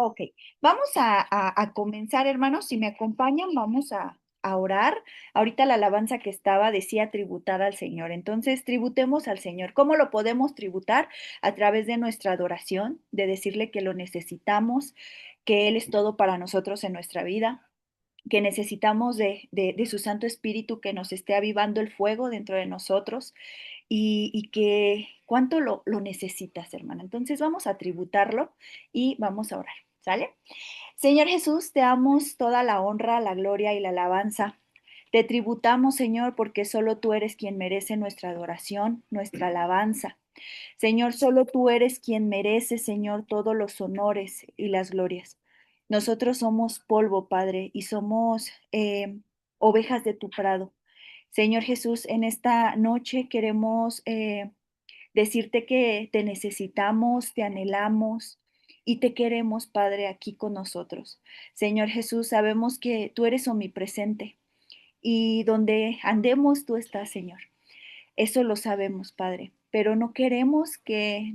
Ok, vamos a comenzar, hermanos. Si me acompañan, vamos a orar. Ahorita la alabanza que estaba decía tributar al Señor. Entonces, tributemos al Señor. ¿Cómo lo podemos tributar? A través de nuestra adoración, de decirle que lo necesitamos, que Él es todo para nosotros en nuestra vida, que necesitamos de su Santo Espíritu que nos esté avivando el fuego dentro de nosotros y que cuánto lo necesitas, hermana. Entonces, vamos a tributarlo y vamos a orar. ¿Sale? Señor Jesús, te damos toda la honra, la gloria y la alabanza. Te tributamos, Señor, porque solo tú eres quien merece nuestra adoración, nuestra alabanza. Señor, solo tú eres quien merece, Señor, todos los honores y las glorias. Nosotros somos polvo, Padre, y somos ovejas de tu prado. Señor Jesús, en esta noche queremos decirte que te necesitamos, te anhelamos y te queremos, Padre, aquí con nosotros. Señor Jesús, sabemos que tú eres omnipresente y donde andemos tú estás, Señor. Eso lo sabemos, Padre, pero no queremos que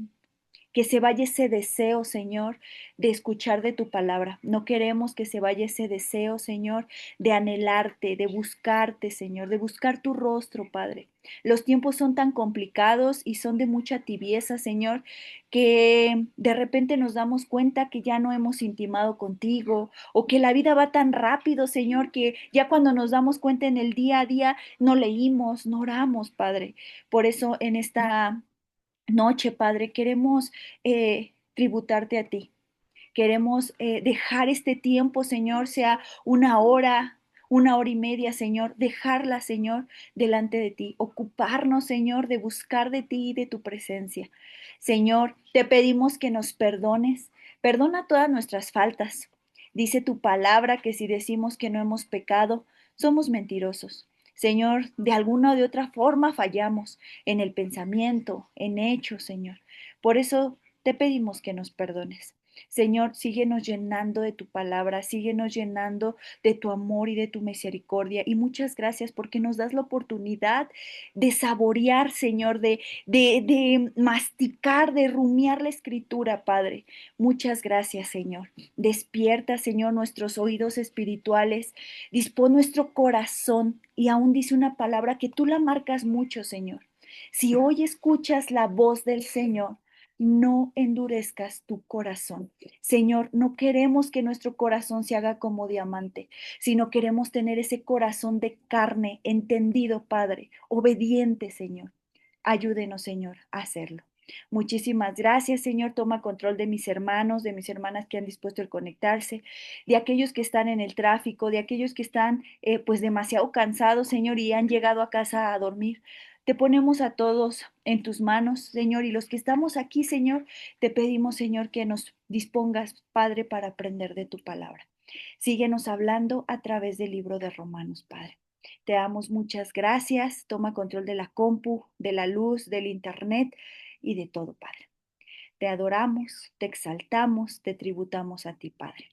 se vaya ese deseo, Señor, de escuchar de tu palabra. No queremos que se vaya ese deseo, Señor, de anhelarte, de buscarte, Señor, de buscar tu rostro, Padre. Los tiempos son tan complicados y son de mucha tibieza, Señor, que de repente nos damos cuenta que ya no hemos intimado contigo o que la vida va tan rápido, Señor, que ya cuando nos damos cuenta en el día a día no leímos, no oramos, Padre. Por eso en esta noche, Padre, queremos tributarte a ti. Queremos dejar este tiempo, Señor, sea una hora y media, Señor, dejarla, Señor, delante de ti, ocuparnos, Señor, de buscar de ti y de tu presencia. Señor, te pedimos que nos perdones, perdona todas nuestras faltas. Dice tu palabra que si decimos que no hemos pecado, somos mentirosos. Señor, de alguna o de otra forma fallamos en el pensamiento, en hechos, Señor. Por eso te pedimos que nos perdones. Señor, síguenos llenando de tu palabra, síguenos llenando de tu amor y de tu misericordia. Y muchas gracias porque nos das la oportunidad de saborear, Señor, de masticar, de rumiar la escritura, Padre. Muchas gracias, Señor. Despierta, Señor, nuestros oídos espirituales, dispón nuestro corazón. Y aún dice una palabra que tú la marcas mucho, Señor. Si hoy escuchas la voz del Señor, no endurezcas tu corazón. Señor, no queremos que nuestro corazón se haga como diamante, sino queremos tener ese corazón de carne, entendido, Padre, obediente, Señor. Ayúdenos, Señor, a hacerlo. Muchísimas gracias, Señor. Toma control de mis hermanos, de mis hermanas que han dispuesto el conectarse, de aquellos que están en el tráfico, de aquellos que están pues demasiado cansados, Señor, y han llegado a casa a dormir. Te ponemos a todos en tus manos, Señor, y los que estamos aquí, Señor, te pedimos, Señor, que nos dispongas, Padre, para aprender de tu palabra. Síguenos hablando a través del libro de Romanos, Padre. Te damos muchas gracias. Toma control de la compu, de la luz, del internet y de todo, Padre. Te adoramos, te exaltamos, te tributamos a ti, Padre.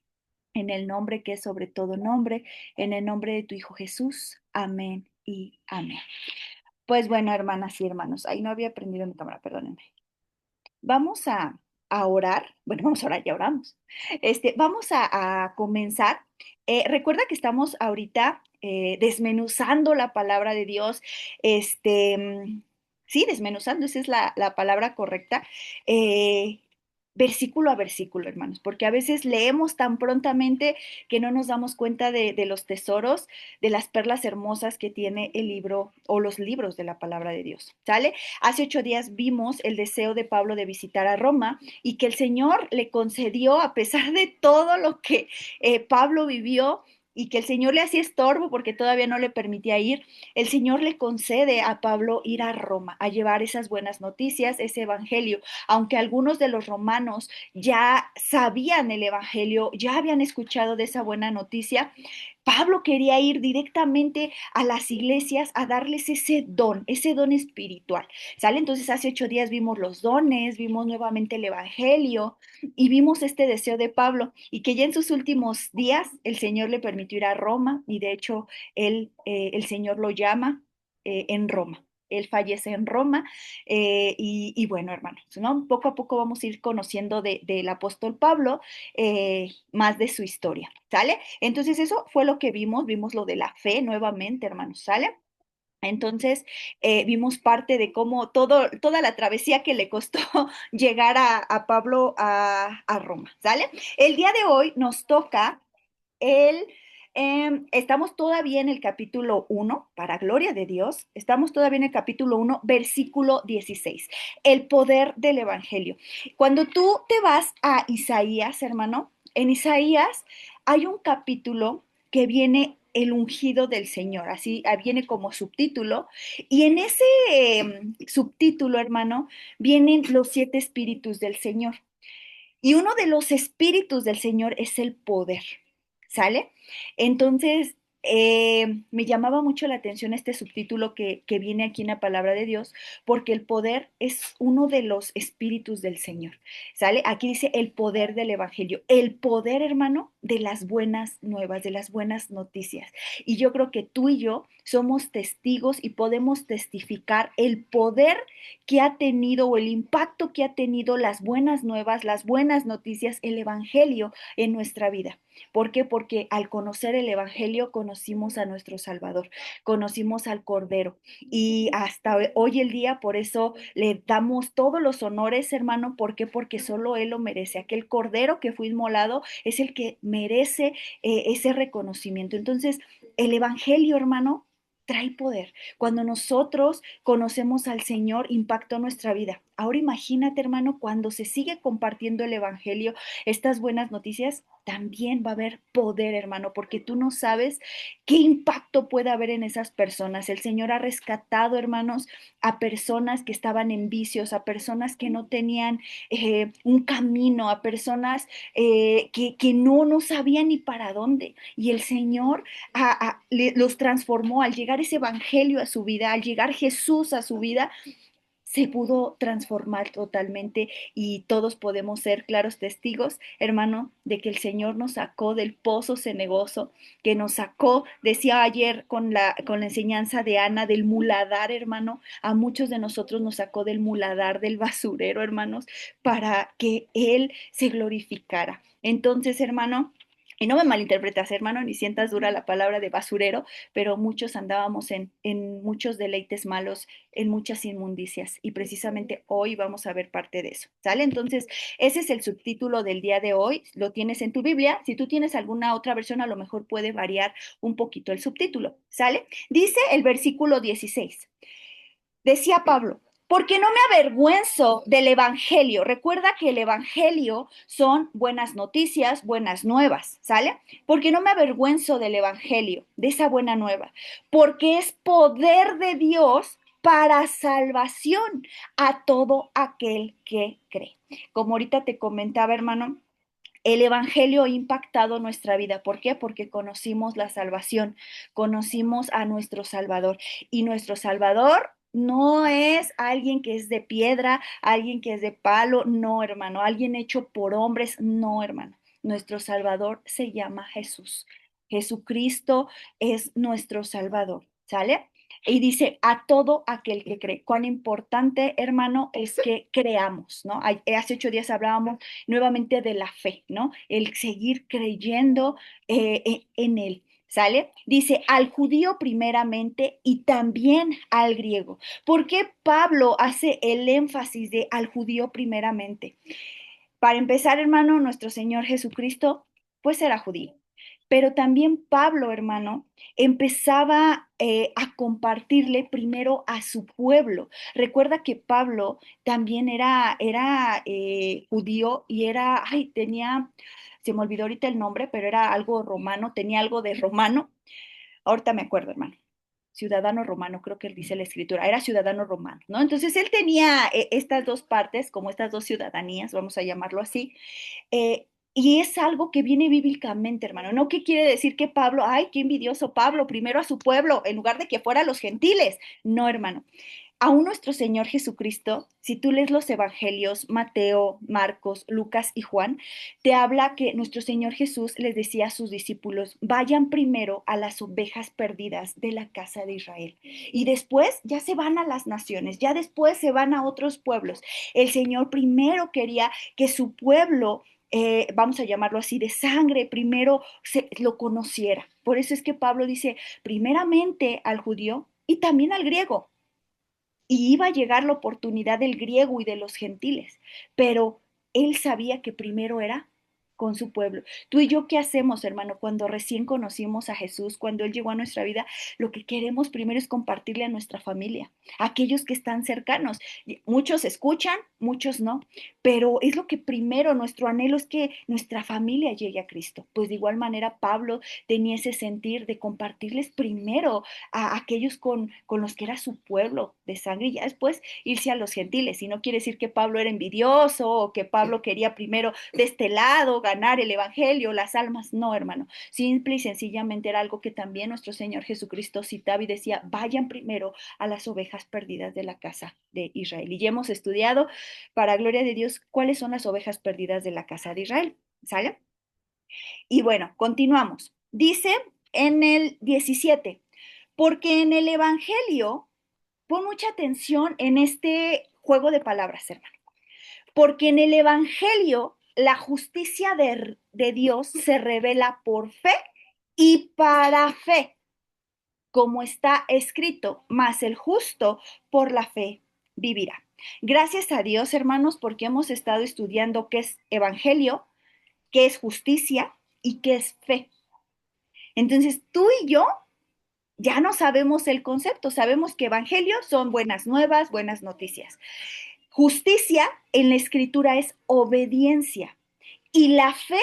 En el nombre que es sobre todo nombre, en el nombre de tu Hijo Jesús. Amén y amén. Pues bueno, hermanas y hermanos, ahí no había prendido mi cámara, perdónenme. Vamos a orar, bueno, vamos a orar, ya oramos. Vamos a comenzar. Recuerda que estamos ahorita desmenuzando la palabra de Dios, sí, desmenuzando, esa es la palabra correcta, eh, versículo a versículo, hermanos, porque a veces leemos tan prontamente que no nos damos cuenta de los tesoros, de las perlas hermosas que tiene el libro o los libros de la palabra de Dios, ¿sale? Hace 8 días vimos el deseo de Pablo de visitar a Roma y que el Señor le concedió, a pesar de todo lo que Pablo vivió y que el Señor le hacía estorbo porque todavía no le permitía ir, el Señor le concede a Pablo ir a Roma, a llevar esas buenas noticias, ese evangelio, aunque algunos de los romanos ya sabían el evangelio, ya habían escuchado de esa buena noticia. Pablo quería ir directamente a las iglesias a darles ese don espiritual, ¿sale? Entonces hace 8 días vimos los dones, vimos nuevamente el Evangelio y vimos este deseo de Pablo y que ya en sus últimos días el Señor le permitió ir a Roma y de hecho el Señor lo llama en Roma. él fallece en Roma, y bueno, hermanos, ¿no? Poco a poco vamos a ir conociendo del apóstol Pablo, más de su historia, ¿sale? Entonces eso fue lo que vimos lo de la fe nuevamente, hermanos, ¿sale? Entonces, vimos parte de cómo toda la travesía que le costó llegar a Pablo a Roma, ¿sale? El día de hoy nos toca el, estamos todavía en el capítulo 1, para gloria de Dios, estamos todavía en el capítulo 1, versículo 16, el poder del Evangelio. Cuando tú te vas a Isaías, hermano, en Isaías hay un capítulo que viene el ungido del Señor, así viene como subtítulo, y en ese subtítulo, hermano, vienen los 7 espíritus del Señor. Y uno de los espíritus del Señor es el poder, ¿sale? Entonces, me llamaba mucho la atención este subtítulo que viene aquí en la palabra de Dios, porque el poder es uno de los espíritus del Señor, ¿sale? Aquí dice el poder del Evangelio, el poder, hermano, de las buenas nuevas, de las buenas noticias. Y yo creo que tú y yo somos testigos y podemos testificar el poder que ha tenido o el impacto que ha tenido las buenas nuevas, las buenas noticias, el Evangelio en nuestra vida. ¿Por qué? Porque al conocer el Evangelio conocimos a nuestro Salvador, conocimos al Cordero, y hasta hoy el día por eso le damos todos los honores, hermano. ¿Por qué? Porque solo Él lo merece. Aquel Cordero que fue inmolado es el que merece ese reconocimiento. Entonces, el Evangelio, hermano, trae poder. Cuando nosotros conocemos al Señor, impactó nuestra vida. Ahora imagínate, hermano, cuando se sigue compartiendo el Evangelio, estas buenas noticias, también va a haber poder, hermano, porque tú no sabes qué impacto puede haber en esas personas. El Señor ha rescatado, hermanos, a personas que estaban en vicios, a personas que no tenían un camino, a personas que no sabían ni para dónde. Y el Señor los transformó al llegar ese evangelio a su vida, al llegar Jesús a su vida, se pudo transformar totalmente, y todos podemos ser claros testigos, hermano, de que el Señor nos sacó del pozo cenagoso, que nos sacó, decía ayer con la enseñanza de Ana, del muladar, hermano. A muchos de nosotros nos sacó del muladar, del basurero, hermanos, para que Él se glorificara. Entonces, hermano, y no me malinterpretas, hermano, ni sientas dura la palabra de basurero, pero muchos andábamos en muchos deleites malos, en muchas inmundicias, y precisamente hoy vamos a ver parte de eso, ¿sale? Entonces, ese es el subtítulo del día de hoy, lo tienes en tu Biblia. Si tú tienes alguna otra versión, a lo mejor puede variar un poquito el subtítulo, ¿sale? Dice el versículo 16. Decía Pablo, porque no me avergüenzo del Evangelio. Recuerda que el Evangelio son buenas noticias, buenas nuevas, ¿sale? Porque no me avergüenzo del Evangelio, de esa buena nueva, porque es poder de Dios para salvación a todo aquel que cree. Como ahorita te comentaba, hermano, el Evangelio ha impactado nuestra vida. ¿Por qué? Porque conocimos la salvación, conocimos a nuestro Salvador, y nuestro Salvador no es alguien que es de piedra, alguien que es de palo, no, hermano, alguien hecho por hombres, no, hermano. Nuestro Salvador se llama Jesús. Jesucristo es nuestro Salvador, ¿sale? Y dice, a todo aquel que cree. Cuán importante, hermano, es que creamos, ¿no? Hace 8 días hablábamos nuevamente de la fe, ¿no? El seguir creyendo en Él. ¿Sale? Dice, al judío primeramente y también al griego. ¿Por qué Pablo hace el énfasis de al judío primeramente? Para empezar, hermano, nuestro Señor Jesucristo, pues era judío. Pero también Pablo, hermano, empezaba a compartirle primero a su pueblo. Recuerda que Pablo también era judío, y se me olvidó ahorita el nombre, pero era algo romano, tenía algo de romano. Ahorita me acuerdo, hermano. Ciudadano romano, creo que dice la escritura, era ciudadano romano, ¿no? Entonces él tenía estas dos partes, como estas dos ciudadanías, vamos a llamarlo así, y es algo que viene bíblicamente, hermano. ¿No? ¿Qué quiere decir que Pablo, ay, qué envidioso Pablo, primero a su pueblo, en lugar de que fuera a los gentiles? No, hermano. Aún nuestro Señor Jesucristo, si tú lees los evangelios, Mateo, Marcos, Lucas y Juan, te habla que nuestro Señor Jesús les decía a sus discípulos, vayan primero a las ovejas perdidas de la casa de Israel. Y después ya se van a las naciones, ya después se van a otros pueblos. El Señor primero quería que su pueblo, vamos a llamarlo así, de sangre, primero lo conociera. Por eso es que Pablo dice, primeramente al judío y también al griego, y iba a llegar la oportunidad del griego y de los gentiles, pero él sabía que primero era con su pueblo. Tú y yo, ¿qué hacemos, hermano? Cuando recién conocimos a Jesús, cuando Él llegó a nuestra vida, lo que queremos primero es compartirle a nuestra familia, a aquellos que están cercanos. Muchos escuchan, muchos no, pero es lo que primero, nuestro anhelo es que nuestra familia llegue a Cristo. Pues de igual manera, Pablo tenía ese sentir de compartirles primero a aquellos con los que era su pueblo de sangre y ya después irse a los gentiles. Y no quiere decir que Pablo era envidioso o que Pablo quería primero de este lado ganar el evangelio, las almas. No, hermano. Simple y sencillamente era algo que también nuestro Señor Jesucristo citaba y decía, vayan primero a las ovejas perdidas de la casa de Israel. Y ya hemos estudiado, para gloria de Dios, cuáles son las ovejas perdidas de la casa de Israel. ¿Sale? Y bueno, continuamos. Dice en el 17, porque en el Evangelio, pon mucha atención en este juego de palabras, hermano, porque en el Evangelio la justicia de Dios se revela por fe y para fe, como está escrito, mas el justo por la fe vivirá. Gracias a Dios, hermanos, porque hemos estado estudiando qué es Evangelio, qué es justicia y qué es fe. Entonces, tú y yo ya no sabemos el concepto, sabemos que evangelio son buenas nuevas, buenas noticias. Justicia en la escritura es obediencia. Y la fe,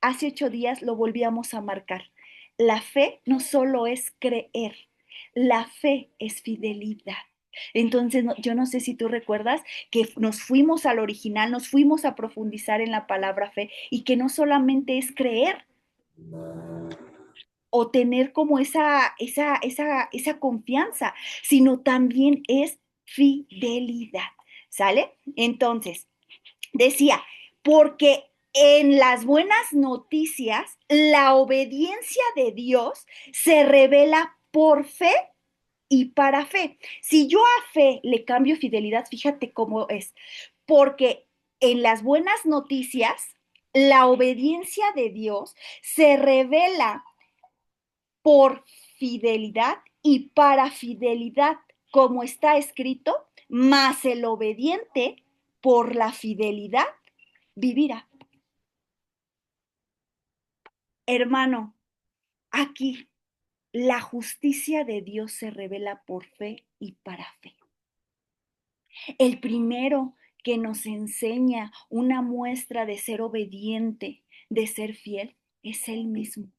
hace 8 días lo volvíamos a marcar. La fe no solo es creer, la fe es fidelidad. Entonces, yo no sé si tú recuerdas que nos fuimos al original, nos fuimos a profundizar en la palabra fe y que no solamente es creer, o tener como esa confianza, sino también es fidelidad, ¿sale? Entonces, decía, porque en las buenas noticias, la obediencia de Dios se revela por fe y para fe. Si yo a fe le cambio fidelidad, fíjate cómo es, porque en las buenas noticias, la obediencia de Dios se revela por fidelidad y para fidelidad, como está escrito, mas el obediente por la fidelidad vivirá. Hermano, aquí la justicia de Dios se revela por fe y para fe. El primero que nos enseña una muestra de ser obediente, de ser fiel, es Él mismo.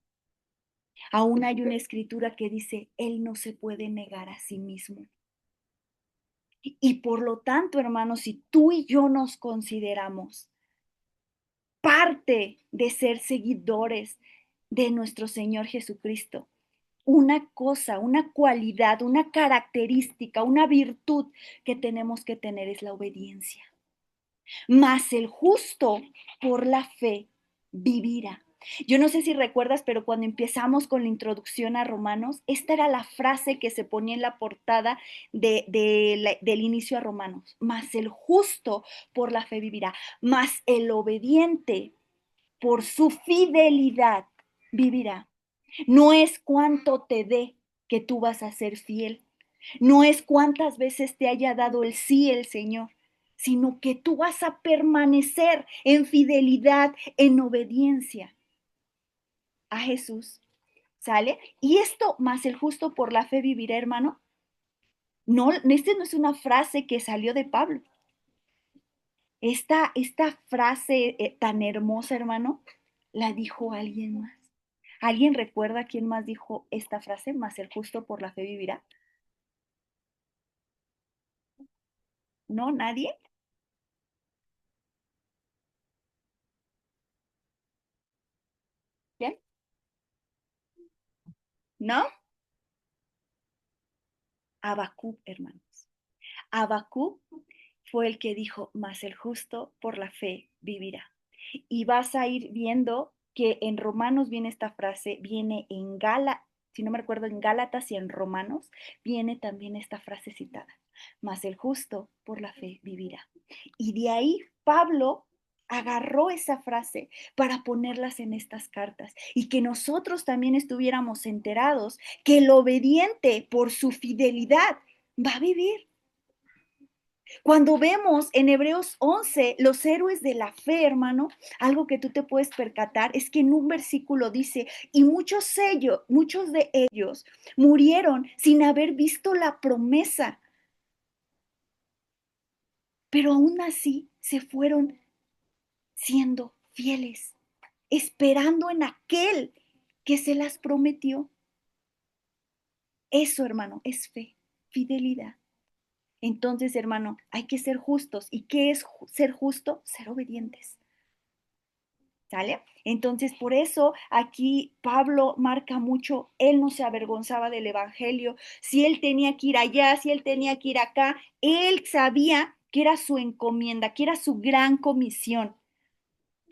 Aún hay una escritura que dice, Él no se puede negar a sí mismo. Y por lo tanto, hermanos, si tú y yo nos consideramos parte de ser seguidores de nuestro Señor Jesucristo, una cosa, una cualidad, una característica, una virtud que tenemos que tener es la obediencia. Mas el justo por la fe vivirá. Yo no sé si recuerdas, pero cuando empezamos con la introducción a Romanos, esta era la frase que se ponía en la portada del inicio a Romanos. Mas el justo por la fe vivirá, mas el obediente por su fidelidad vivirá. No es cuánto te dé que tú vas a ser fiel. No es cuántas veces te haya dado el sí el Señor, sino que tú vas a permanecer en fidelidad, en obediencia a Jesús. ¿Sale? Y esto más el justo por la fe vivirá, hermano. No, este no es una frase que salió de Pablo. Esta frase tan hermosa, hermano, la dijo alguien más. ¿Alguien recuerda quién más dijo esta frase? Más el justo por la fe vivirá. ¿No? ¿Nadie? ¿Quién? ¿No? Habacuc, hermanos. Habacuc fue el que dijo, mas el justo por la fe vivirá. Y vas a ir viendo que en Romanos viene esta frase, viene en Gálatas, si no me recuerdo, en Gálatas y en Romanos, viene también esta frase citada, mas el justo por la fe vivirá. Y de ahí Pablo agarró esa frase para ponerlas en estas cartas y que nosotros también estuviéramos enterados que el obediente por su fidelidad va a vivir. Cuando vemos en Hebreos 11 los héroes de la fe, hermano, algo que tú te puedes percatar es que en un versículo dice, y muchos de ellos murieron sin haber visto la promesa, pero aún así se fueron siendo fieles, esperando en aquel que se las prometió. Eso, hermano, es fe, fidelidad. Entonces, hermano, hay que ser justos. ¿Y qué es ser justo? Ser obedientes. ¿Sale? Entonces, por eso aquí Pablo marca mucho, él no se avergonzaba del evangelio, si él tenía que ir allá, si él tenía que ir acá, él sabía que era su encomienda, que era su gran comisión,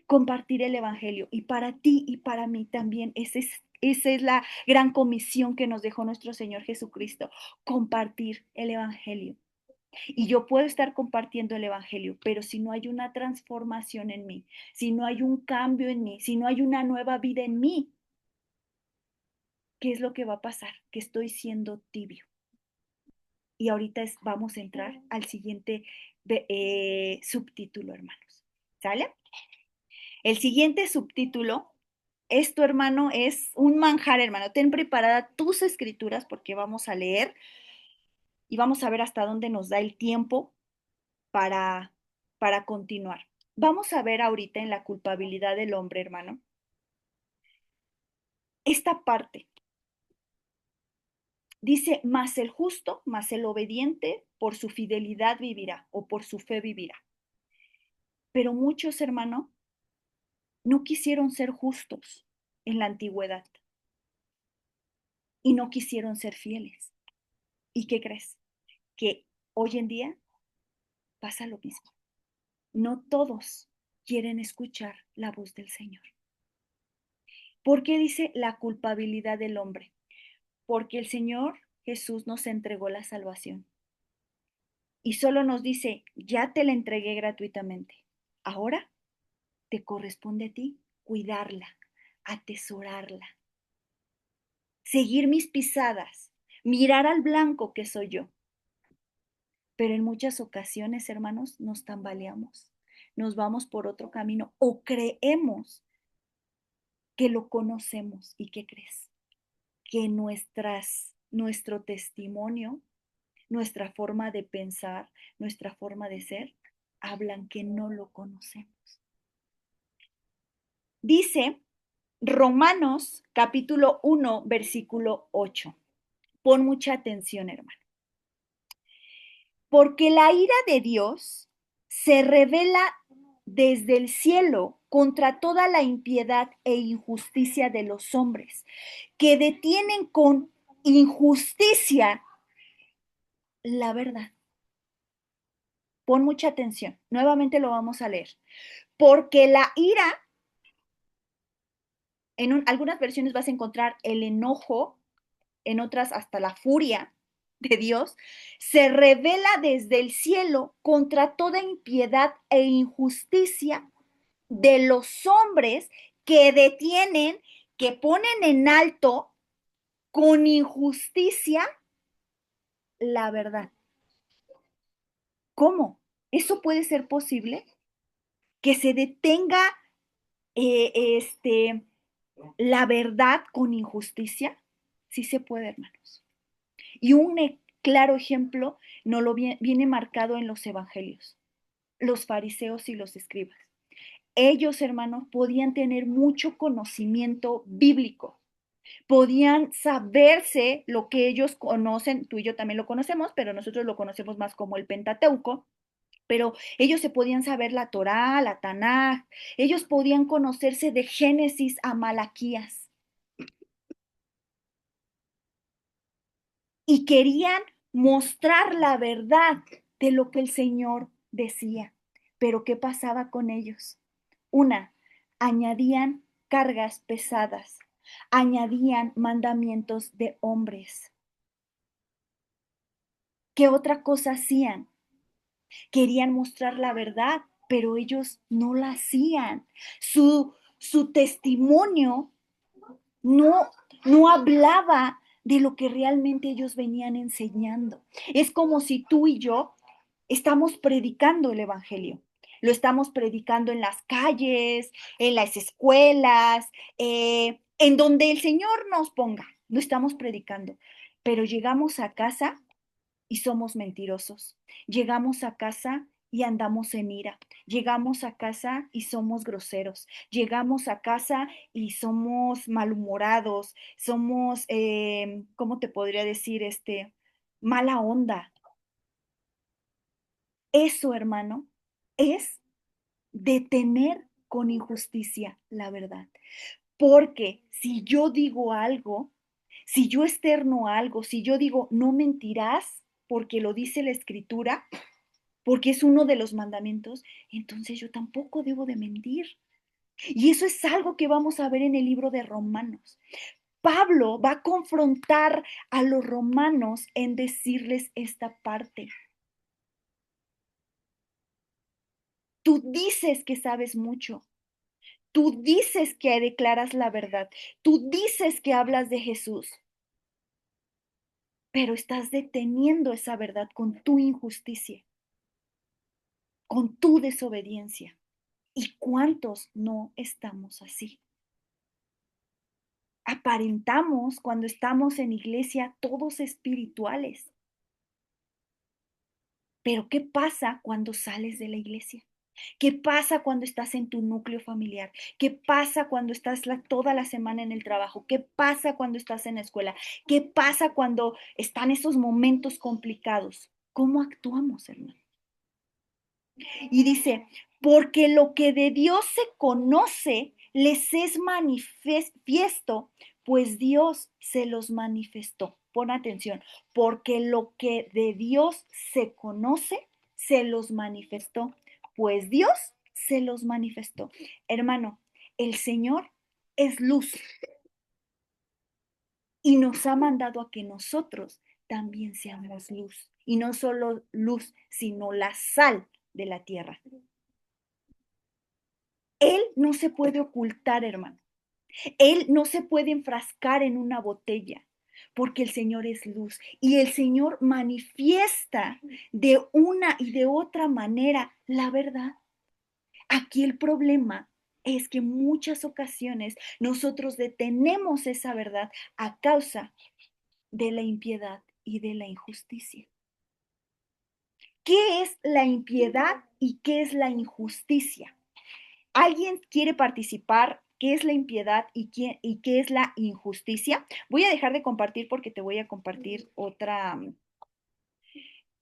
compartir el evangelio. Y para ti y para mí también esa es la gran comisión que nos dejó nuestro Señor Jesucristo, compartir el evangelio. Y yo puedo estar compartiendo el evangelio, pero si no hay una transformación en mí, si no hay un cambio en mí, si no hay una nueva vida en mí, ¿qué es lo que va a pasar? Que estoy siendo tibio. Y ahorita vamos a entrar al siguiente subtítulo, hermanos. ¿Sale? El siguiente subtítulo, esto, hermano, es un manjar, hermano. Ten preparada tus escrituras porque vamos a leer y vamos a ver hasta dónde nos da el tiempo para, para continuar. Vamos a ver ahorita en la culpabilidad del hombre, hermano, esta parte. Dice, mas el justo, mas el obediente, por su fidelidad vivirá o por su fe vivirá. Pero muchos, hermano, no quisieron ser justos en la antigüedad y no quisieron ser fieles. ¿Y qué crees? Que hoy en día pasa lo mismo. No todos quieren escuchar la voz del Señor. ¿Por qué dice la culpabilidad del hombre? Porque el Señor Jesús nos entregó la salvación y solo nos dice, ya te la entregué gratuitamente. Ahora te corresponde a ti cuidarla, atesorarla, seguir mis pisadas, mirar al blanco que soy yo. Pero en muchas ocasiones, hermanos, nos tambaleamos, nos vamos por otro camino o creemos que lo conocemos. ¿Y qué crees? Que nuestro testimonio, nuestra forma de pensar, nuestra forma de ser, hablan que no lo conocemos. Dice Romanos capítulo 1, versículo 8. Pon mucha atención, hermano. Porque la ira de Dios se revela desde el cielo contra toda la impiedad e injusticia de los hombres, que detienen con injusticia la verdad. Pon mucha atención. Nuevamente lo vamos a leer. Porque la ira, en algunas versiones vas a encontrar el enojo, en otras hasta la furia de Dios, se revela desde el cielo contra toda impiedad e injusticia de los hombres que detienen, que ponen en alto con injusticia la verdad. ¿Cómo? ¿Eso puede ser posible? Que se detenga eh, este, la verdad con injusticia. Sí se puede, hermanos. Y un claro ejemplo no lo viene marcado en los evangelios, los fariseos y los escribas. Ellos, hermanos, podían tener mucho conocimiento bíblico, podían saberse lo que ellos conocen, tú y yo también lo conocemos, pero nosotros lo conocemos más como el Pentateuco, pero ellos se podían saber la Torá, la Tanaj, ellos podían conocerse de Génesis a Malaquías y querían mostrar la verdad de lo que el Señor decía. Pero ¿qué pasaba con ellos? Una, añadían cargas pesadas, añadían mandamientos de hombres. ¿Qué otra cosa hacían? Querían mostrar la verdad, pero ellos no la hacían. Su testimonio no, no hablaba de lo que realmente ellos venían enseñando. Es como si tú y yo estamos predicando el Evangelio. Lo estamos predicando en las calles, en las escuelas, en donde el Señor nos ponga. Lo estamos predicando. Pero llegamos a casa y somos mentirosos. Llegamos a casa y andamos en ira. Llegamos a casa y somos groseros. Llegamos a casa y somos malhumorados. Somos, ¿cómo te podría decir? Mala onda. Eso, hermano, es detener con injusticia la verdad. Porque si yo digo algo, si yo externo algo, si yo digo no mentirás, porque lo dice la escritura, porque es uno de los mandamientos, entonces yo tampoco debo de mentir. Y eso es algo que vamos a ver en el libro de Romanos. Pablo va a confrontar a los romanos en decirles esta parte. Tú dices que sabes mucho, tú dices que declaras la verdad, tú dices que hablas de Jesús, pero estás deteniendo esa verdad con tu injusticia, con tu desobediencia. ¿Y cuántos no estamos así? Aparentamos cuando estamos en iglesia todos espirituales, pero ¿qué pasa cuando sales de la iglesia? ¿Qué pasa cuando estás en tu núcleo familiar? ¿Qué pasa cuando estás toda la semana en el trabajo? ¿Qué pasa cuando estás en la escuela? ¿Qué pasa cuando están esos momentos complicados? ¿Cómo actuamos, hermano? Y dice, porque lo que de Dios se conoce les es manifiesto, pues Dios se los manifestó. Pon atención, porque lo que de Dios se conoce se los manifestó, pues Dios se los manifestó. Hermano, el Señor es luz y nos ha mandado a que nosotros también seamos luz. Y no solo luz, sino la sal de la tierra. Él no se puede ocultar, hermano. Él no se puede enfrascar en una botella, porque el Señor es luz y el Señor manifiesta de una y de otra manera la verdad. Aquí el problema es que en muchas ocasiones nosotros detenemos esa verdad a causa de la impiedad y de la injusticia. ¿Qué es la impiedad y qué es la injusticia? ¿Alguien quiere participar? ¿Qué es la impiedad y qué es la injusticia? Voy a dejar de compartir porque te voy a compartir otra,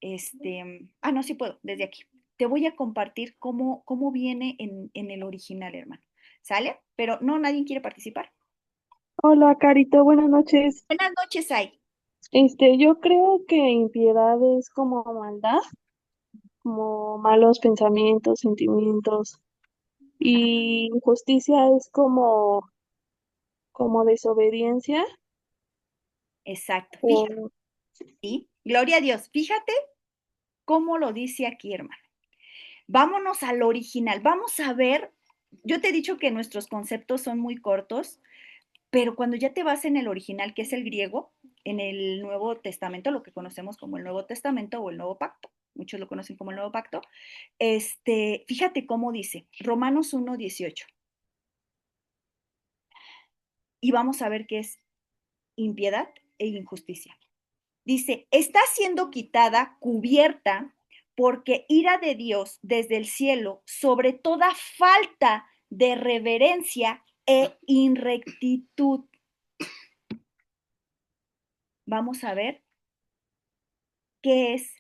no, sí puedo, desde aquí. Te voy a compartir cómo viene en el original, hermano. ¿Sale? Pero no, nadie quiere participar. Hola, Carito, buenas noches. Buenas noches, Ay. Yo creo que impiedad es como maldad, como malos pensamientos, sentimientos, y injusticia es como desobediencia Exacto, fíjate, o ¿sí? Gloria a Dios. Fíjate cómo lo dice aquí, hermano. Vámonos al original. Vamos a ver, yo te he dicho que nuestros conceptos son muy cortos, pero cuando ya te vas en el original, que es el griego, en el Nuevo Testamento, lo que conocemos como el Nuevo Testamento o el Nuevo Pacto, muchos lo conocen como el Nuevo Pacto, fíjate cómo dice, Romanos 1:18, y vamos a ver qué es impiedad e injusticia. Dice, está siendo quitada, cubierta, porque ira de Dios desde el cielo sobre toda falta de reverencia e inrectitud. Vamos a ver qué es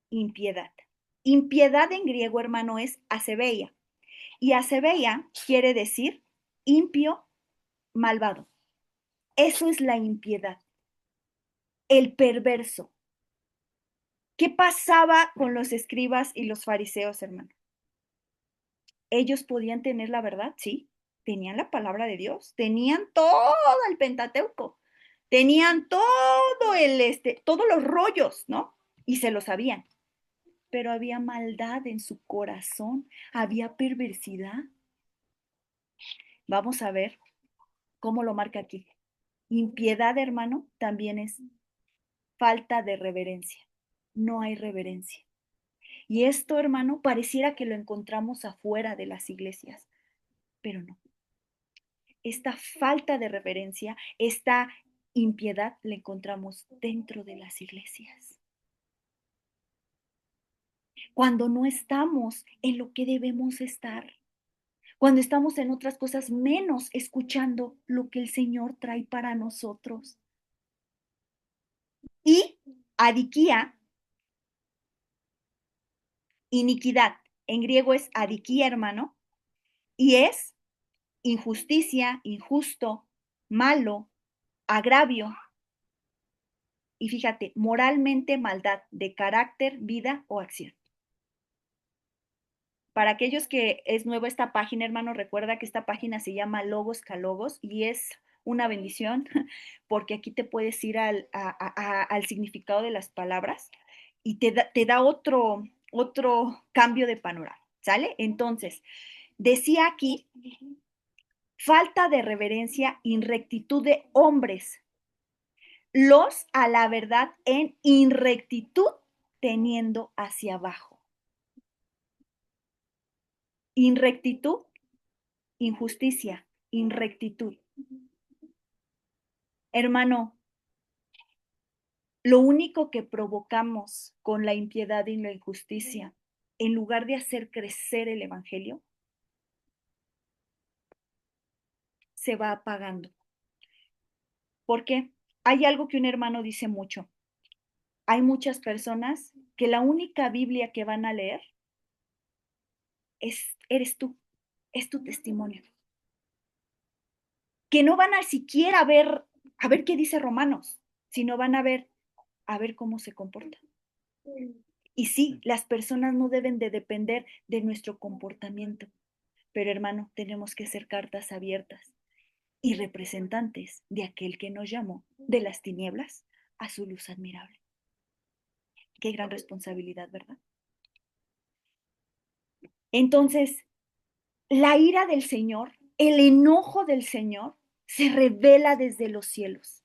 impiedad. Impiedad en griego, hermano, es acebeia. Y acebeia quiere decir impio, malvado. Eso es la impiedad, el perverso. ¿Qué pasaba con los escribas y los fariseos, hermano? Ellos podían tener la verdad, sí, tenían la palabra de Dios, tenían todo el Pentateuco, tenían todo todos los rollos, ¿no? Y se lo sabían, pero había maldad en su corazón, había perversidad. Vamos a ver cómo lo marca aquí. Impiedad, hermano, también es falta de reverencia. No hay reverencia. Y esto, hermano, pareciera que lo encontramos afuera de las iglesias, pero no. Esta falta de reverencia, esta impiedad la encontramos dentro de las iglesias. Cuando no estamos en lo que debemos estar, cuando estamos en otras cosas menos escuchando lo que el Señor trae para nosotros. Y adiquía, iniquidad, en griego es adiquía, hermano, y es injusticia, injusto, malo, agravio, y fíjate, moralmente maldad de carácter, vida o acción. Para aquellos que es nueva esta página, hermano, recuerda que esta página se llama Logos Calogos y es una bendición porque aquí te puedes ir al significado de las palabras y te da otro cambio de panorama, ¿sale? Entonces, decía aquí, falta de reverencia, inrectitud de hombres, los a la verdad en inrectitud teniendo hacia abajo. Inrectitud, injusticia, inrectitud. Hermano, lo único que provocamos con la impiedad y la injusticia, en lugar de hacer crecer el evangelio, se va apagando. ¿Por qué? Hay algo que un hermano dice mucho. Hay muchas personas que la única Biblia que van a leer eres tú, es tu testimonio. Que no van a siquiera a ver qué dice Romanos, sino van a ver cómo se comporta. Y sí, las personas no deben de depender de nuestro comportamiento, pero hermano, tenemos que ser cartas abiertas y representantes de aquel que nos llamó de las tinieblas a su luz admirable. Qué gran responsabilidad, ¿verdad? Entonces, la ira del Señor, el enojo del Señor, se revela desde los cielos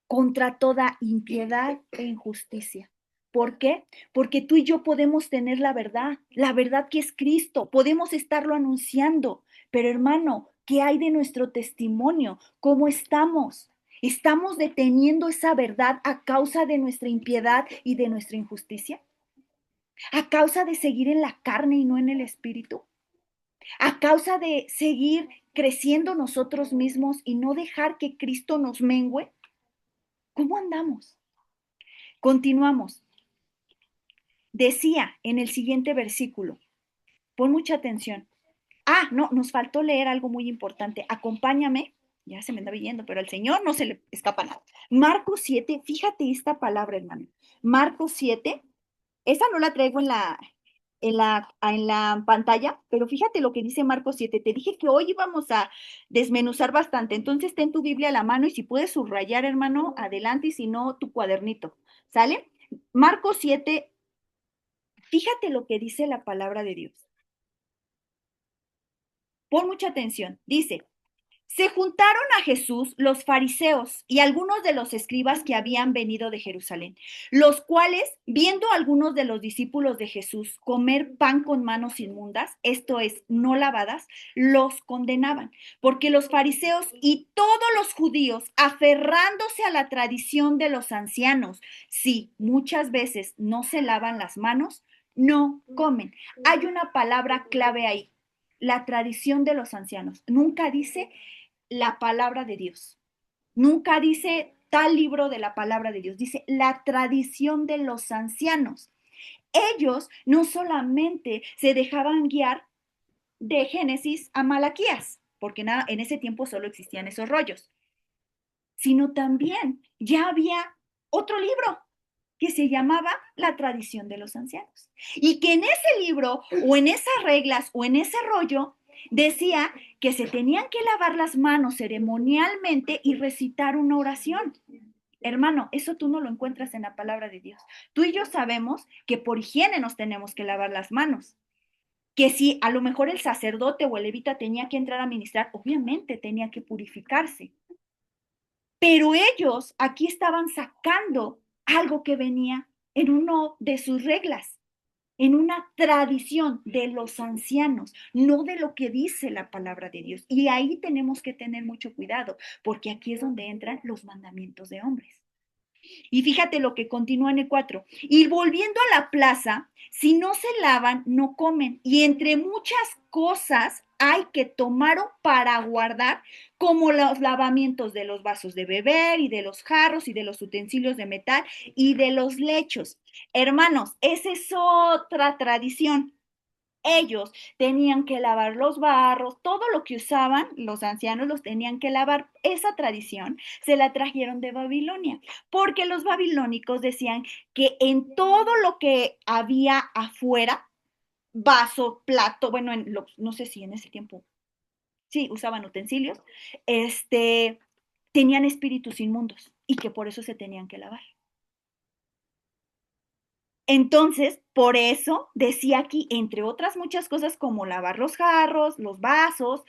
contra toda impiedad e injusticia. ¿Por qué? Porque tú y yo podemos tener la verdad que es Cristo, podemos estarlo anunciando, pero hermano, ¿qué hay de nuestro testimonio? ¿Cómo estamos? ¿Estamos deteniendo esa verdad a causa de nuestra impiedad y de nuestra injusticia? ¿A causa de seguir en la carne y no en el espíritu? ¿A causa de seguir creciendo nosotros mismos y no dejar que Cristo nos mengüe? ¿Cómo andamos? Continuamos. Decía en el siguiente versículo, pon mucha atención. Ah, no, nos faltó leer algo muy importante. Acompáñame, ya se me andaba yendo, pero al Señor no se le escapa nada. Marcos 7, fíjate esta palabra, hermano. Marcos 7, esa no la traigo en la pantalla, pero fíjate lo que dice Marcos 7. Te dije que hoy íbamos a desmenuzar bastante, entonces ten tu Biblia a la mano y si puedes subrayar, hermano, adelante y si no, tu cuadernito, ¿sale? Marcos 7, fíjate lo que dice la palabra de Dios. Pon mucha atención. Dice, se juntaron a Jesús los fariseos y algunos de los escribas que habían venido de Jerusalén, los cuales, viendo a algunos de los discípulos de Jesús comer pan con manos inmundas, esto es, no lavadas, los condenaban, porque los fariseos y todos los judíos, aferrándose a la tradición de los ancianos, sí, muchas veces no se lavan las manos, no comen. Hay una palabra clave ahí, la tradición de los ancianos. Nunca dice la palabra de Dios. Nunca dice tal libro de la palabra de Dios, dice la tradición de los ancianos. Ellos no solamente se dejaban guiar de Génesis a Malaquías, porque en ese tiempo solo existían esos rollos, sino también ya había otro libro. que se llamaba La tradición de los ancianos. Y que en ese libro, o en esas reglas, o en ese rollo, decía que se tenían que lavar las manos ceremonialmente y recitar una oración. Hermano, eso tú no lo encuentras en la palabra de Dios. Tú y yo sabemos que por higiene nos tenemos que lavar las manos. Que si a lo mejor el sacerdote o el levita tenía que entrar a ministrar, obviamente tenía que purificarse. Pero ellos aquí estaban sacando algo que venía en uno de sus reglas, en una tradición de los ancianos, no de lo que dice la palabra de Dios. Y ahí tenemos que tener mucho cuidado, porque aquí es donde entran los mandamientos de hombres. Y fíjate lo que continúa en el 4. Y volviendo a la plaza, si no se lavan, no comen. Y entre muchas cosas hay que tomar para guardar, como los lavamientos de los vasos de beber y de los jarros y de los utensilios de metal y de los lechos. Hermanos, esa es otra tradición. Ellos tenían que lavar los barros, todo lo que usaban los ancianos los tenían que lavar. Esa tradición se la trajeron de Babilonia, porque los babilónicos decían que en todo lo que había afuera, vaso, plato, bueno, no sé si en ese tiempo, sí, usaban utensilios, tenían espíritus inmundos y que por eso se tenían que lavar. Entonces, por eso decía aquí, entre otras muchas cosas, como lavar los jarros, los vasos.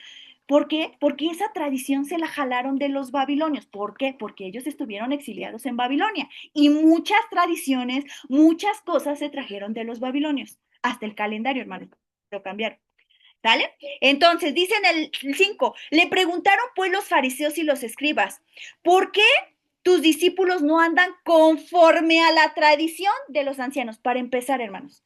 ¿Por qué? Porque esa tradición se la jalaron de los babilonios. ¿Por qué? Porque ellos estuvieron exiliados en Babilonia. Y muchas tradiciones, muchas cosas se trajeron de los babilonios. Hasta el calendario, hermano, lo cambiaron. ¿Sale? Entonces, dice en el 5, le preguntaron pues los fariseos y los escribas, ¿por qué tus discípulos no andan conforme a la tradición de los ancianos? Para empezar, hermanos,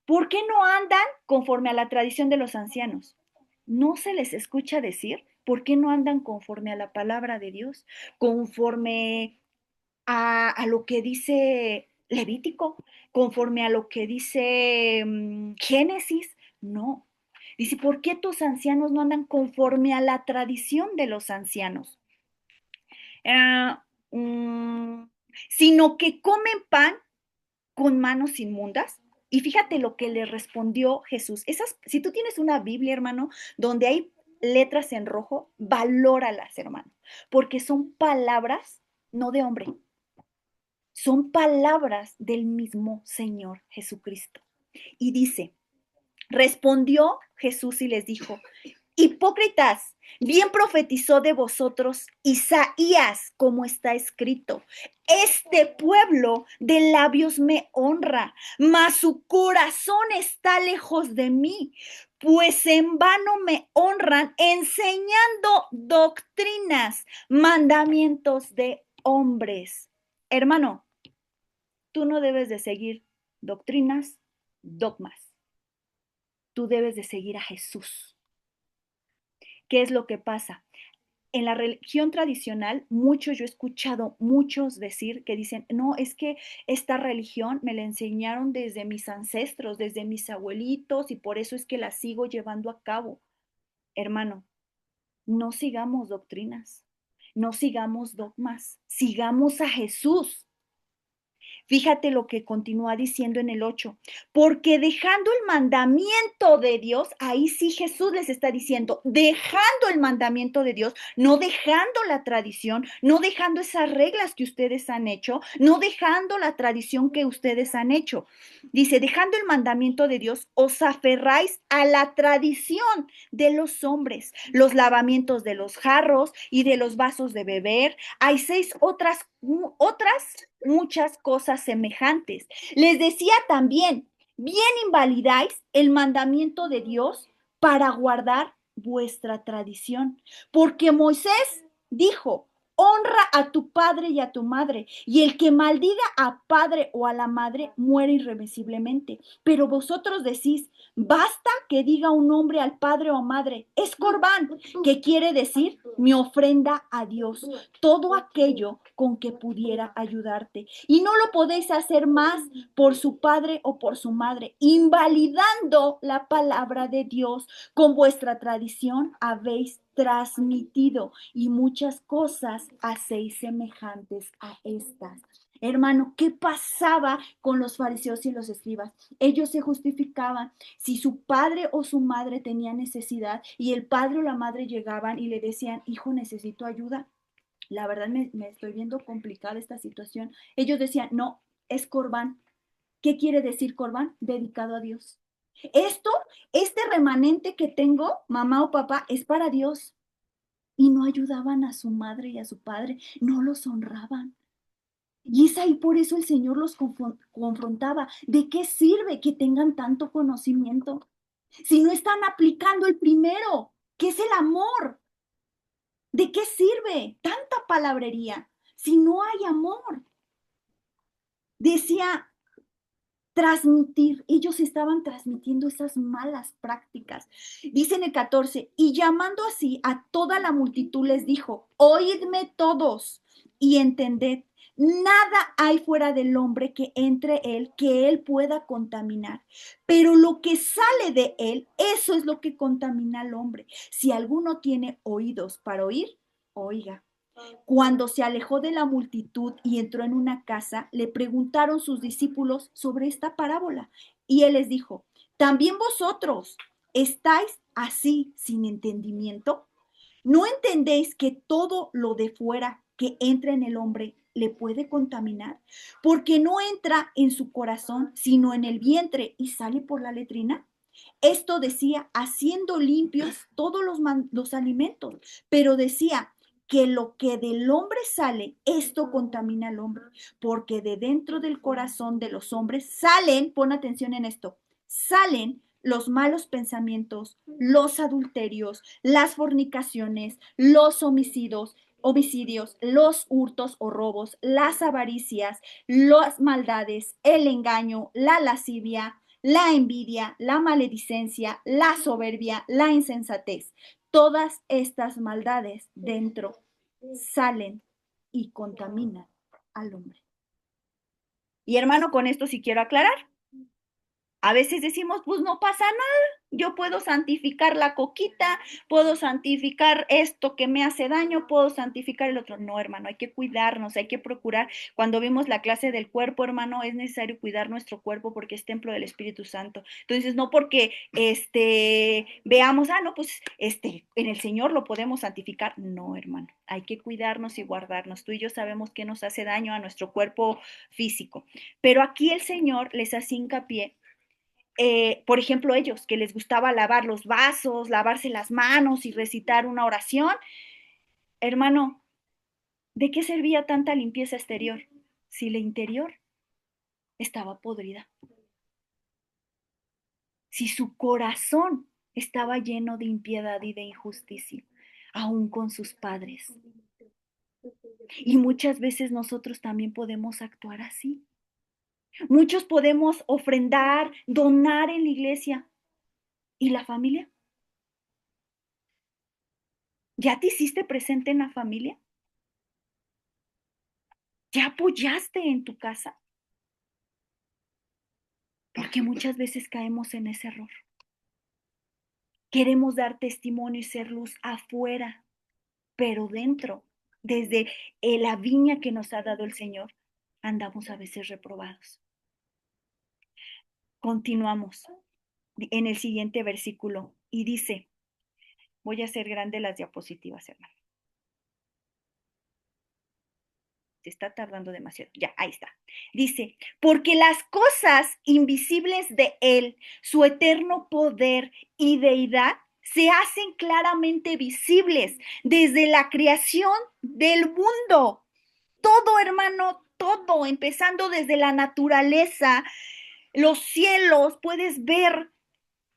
¿por qué no andan conforme a la tradición de los ancianos? ¿No se les escucha decir? ¿Por qué no andan conforme a la palabra de Dios? Conforme a lo que dice Levítico, conforme a lo que dice Génesis. No. Dice, ¿por qué tus ancianos no andan conforme a la tradición de los ancianos? Ah, mm, Sino que comen pan con manos inmundas. Y fíjate lo que le respondió Jesús. Si tú tienes una Biblia, hermano, donde hay letras en rojo, valóralas, hermano, porque son palabras no de hombre, son palabras del mismo Señor Jesucristo. Y dice, respondió Jesús y les dijo, hipócritas, bien profetizó de vosotros Isaías, como está escrito. Este pueblo de labios me honra, mas su corazón está lejos de mí, pues en vano me honran enseñando doctrinas, mandamientos de hombres. Hermano, tú no debes de seguir doctrinas, dogmas. Tú debes de seguir a Jesús. ¿Qué es lo que pasa? En la religión tradicional, yo he escuchado muchos decir que dicen, no, es que esta religión me la enseñaron desde mis ancestros, desde mis abuelitos, y por eso es que la sigo llevando a cabo. Hermano, no sigamos doctrinas, no sigamos dogmas, sigamos a Jesús. Fíjate lo que continúa diciendo en el 8, porque dejando el mandamiento de Dios, ahí sí Jesús les está diciendo, dejando el mandamiento de Dios, no dejando la tradición, no dejando esas reglas que ustedes han hecho, no dejando la tradición que ustedes han hecho. Dice, dejando el mandamiento de Dios, os aferráis a la tradición de los hombres, los lavamientos de los jarros y de los vasos de beber. Hay otras muchas cosas semejantes. Les decía también, bien invalidáis el mandamiento de Dios para guardar vuestra tradición, porque Moisés dijo, honra a tu padre y a tu madre, y el que maldiga a padre o a la madre muere irremisiblemente. Pero vosotros decís, basta que diga un hombre al padre o madre, es corbán, que quiere decir mi ofrenda a Dios, todo aquello con que pudiera ayudarte. Y no lo podéis hacer más por su padre o por su madre, invalidando la palabra de Dios. Con vuestra tradición habéis transmitido y muchas cosas hacéis semejantes a estas. Hermano, ¿qué pasaba con los fariseos y los escribas? Ellos se justificaban. Si su padre o su madre tenía necesidad y el padre o la madre llegaban y le decían, hijo, necesito ayuda, la verdad me estoy viendo complicada esta situación. Ellos decían, no, es corbán. ¿Qué quiere decir corbán? Dedicado a Dios. Esto, este remanente que tengo, mamá o papá, es para Dios. Y no ayudaban a su madre y a su padre, no los honraban. Y es ahí por eso el Señor los confrontaba. ¿De qué sirve que tengan tanto conocimiento si no están aplicando el primero, que es el amor? ¿De qué sirve tanta palabrería si no hay amor? Decía transmitir, ellos estaban transmitiendo esas malas prácticas. Dice en el 14, y llamando así a toda la multitud les dijo, oídme todos y entended, nada hay fuera del hombre que entre él que él pueda contaminar, pero lo que sale de él, eso es lo que contamina al hombre. Si alguno tiene oídos para oír, oiga. Cuando se alejó de la multitud y entró en una casa, le preguntaron sus discípulos sobre esta parábola. Y él les dijo, ¿también vosotros estáis así sin entendimiento? ¿No entendéis que todo lo de fuera que entra en el hombre le puede contaminar? Porque no entra en su corazón, sino en el vientre y sale por la letrina. Esto decía, haciendo limpios todos los alimentos, pero decía que lo que del hombre sale, esto contamina al hombre, porque de dentro del corazón de los hombres salen, pon atención en esto, salen los malos pensamientos, los adulterios, las fornicaciones, los homicidios, los hurtos o robos, las avaricias, las maldades, el engaño, la lascivia, la envidia, la maledicencia, la soberbia, la insensatez. Todas estas maldades dentro salen y contaminan al hombre. Y hermano, con esto sí quiero aclarar. A veces decimos, pues no pasa nada, yo puedo santificar la coquita, puedo santificar esto que me hace daño, puedo santificar el otro. No, hermano, hay que cuidarnos, hay que procurar. Cuando vimos la clase del cuerpo, hermano, es necesario cuidar nuestro cuerpo porque es templo del Espíritu Santo. Entonces, no porque veamos, no, pues en el Señor lo podemos santificar. No, hermano, hay que cuidarnos y guardarnos. Tú y yo sabemos que nos hace daño a nuestro cuerpo físico. Pero aquí el Señor les hace hincapié por ejemplo, ellos que les gustaba lavar los vasos, lavarse las manos y recitar una oración, hermano, ¿de qué servía tanta limpieza exterior si la interior estaba podrida? Si su corazón estaba lleno de impiedad y de injusticia, aún con sus padres. Y muchas veces nosotros también podemos actuar así. Muchos podemos ofrendar, donar en la iglesia. ¿Y la familia? ¿Ya te hiciste presente en la familia? ¿Ya apoyaste en tu casa? Porque muchas veces caemos en ese error. Queremos dar testimonio y ser luz afuera, pero dentro, desde la viña que nos ha dado el Señor, andamos a veces reprobados. Continuamos en el siguiente versículo y dice, voy a hacer grande las diapositivas, hermano. Se está tardando demasiado. Ya, ahí está. Dice, porque las cosas invisibles de Él, su eterno poder y deidad, se hacen claramente visibles desde la creación del mundo. Todo, hermano, todo, empezando desde la naturaleza, los cielos, puedes ver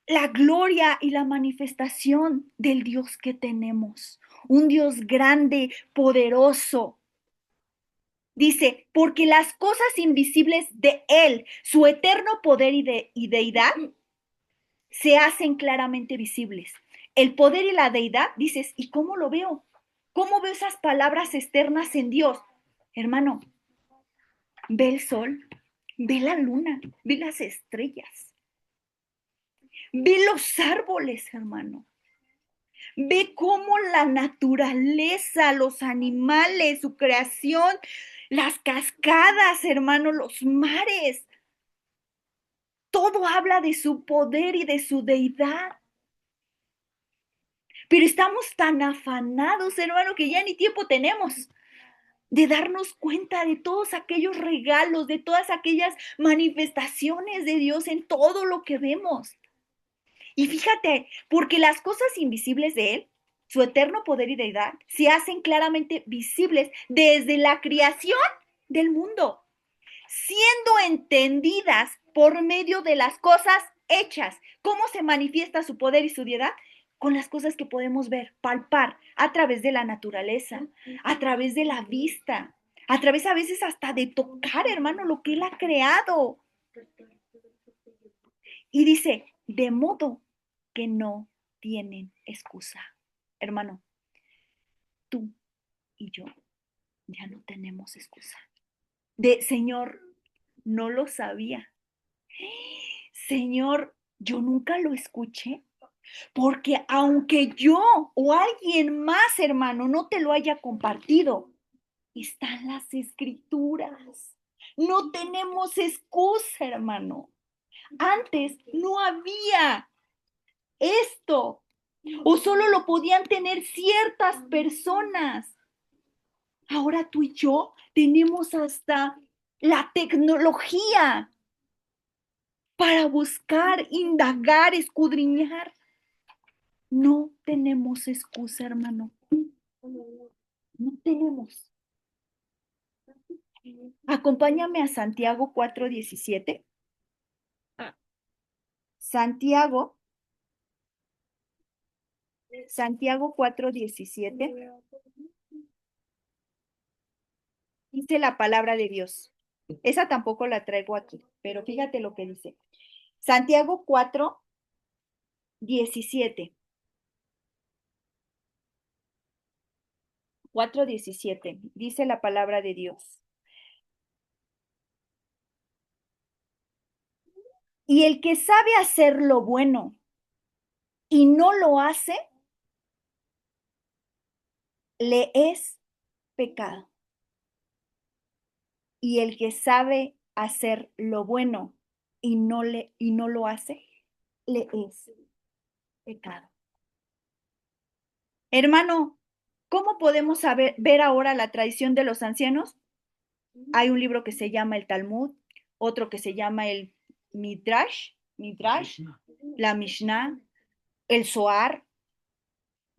la gloria y la manifestación del Dios que tenemos. Un Dios grande, poderoso. Dice, porque las cosas invisibles de Él, su eterno poder y deidad, se hacen claramente visibles. El poder y la deidad, dices, ¿y cómo lo veo? ¿Cómo veo esas palabras externas en Dios? Hermano, ve el sol, ve la luna, ve las estrellas, ve los árboles, hermano. Ve cómo la naturaleza, los animales, su creación, las cascadas, hermano, los mares. Todo habla de su poder y de su deidad. Pero estamos tan afanados, hermano, que ya ni tiempo tenemos de darnos cuenta de todos aquellos regalos, de todas aquellas manifestaciones de Dios en todo lo que vemos. Y fíjate, porque las cosas invisibles de Él, su eterno poder y deidad, se hacen claramente visibles desde la creación del mundo, siendo entendidas por medio de las cosas hechas. ¿Cómo se manifiesta su poder y su deidad? Con las cosas que podemos ver, palpar, a través de la naturaleza, a través de la vista, a través a veces hasta de tocar, hermano, lo que Él ha creado. Y dice, de modo que no tienen excusa. Hermano, tú y yo ya no tenemos excusa. De, Señor, no lo sabía. Señor, yo nunca lo escuché. Porque aunque yo o alguien más, hermano, no te lo haya compartido, están las escrituras. No tenemos excusa, hermano. Antes no había esto. O solo lo podían tener ciertas personas. Ahora tú y yo tenemos hasta la tecnología para buscar, indagar, escudriñar. No tenemos excusa, hermano. No tenemos. Acompáñame a Santiago 4:17. Santiago, Santiago 4:17. Dice la palabra de Dios. Esa tampoco la traigo aquí, pero fíjate lo que dice. Santiago 4:17. 4:17. Dice la palabra de Dios. Y el que sabe hacer lo bueno y no lo hace, le es pecado. Y el que sabe hacer lo bueno y no lo hace, le es pecado. Hermano, ¿cómo podemos ver ahora la tradición de los ancianos? Hay un libro que se llama el Talmud, otro que se llama el Midrash, la Mishnah, el Zohar.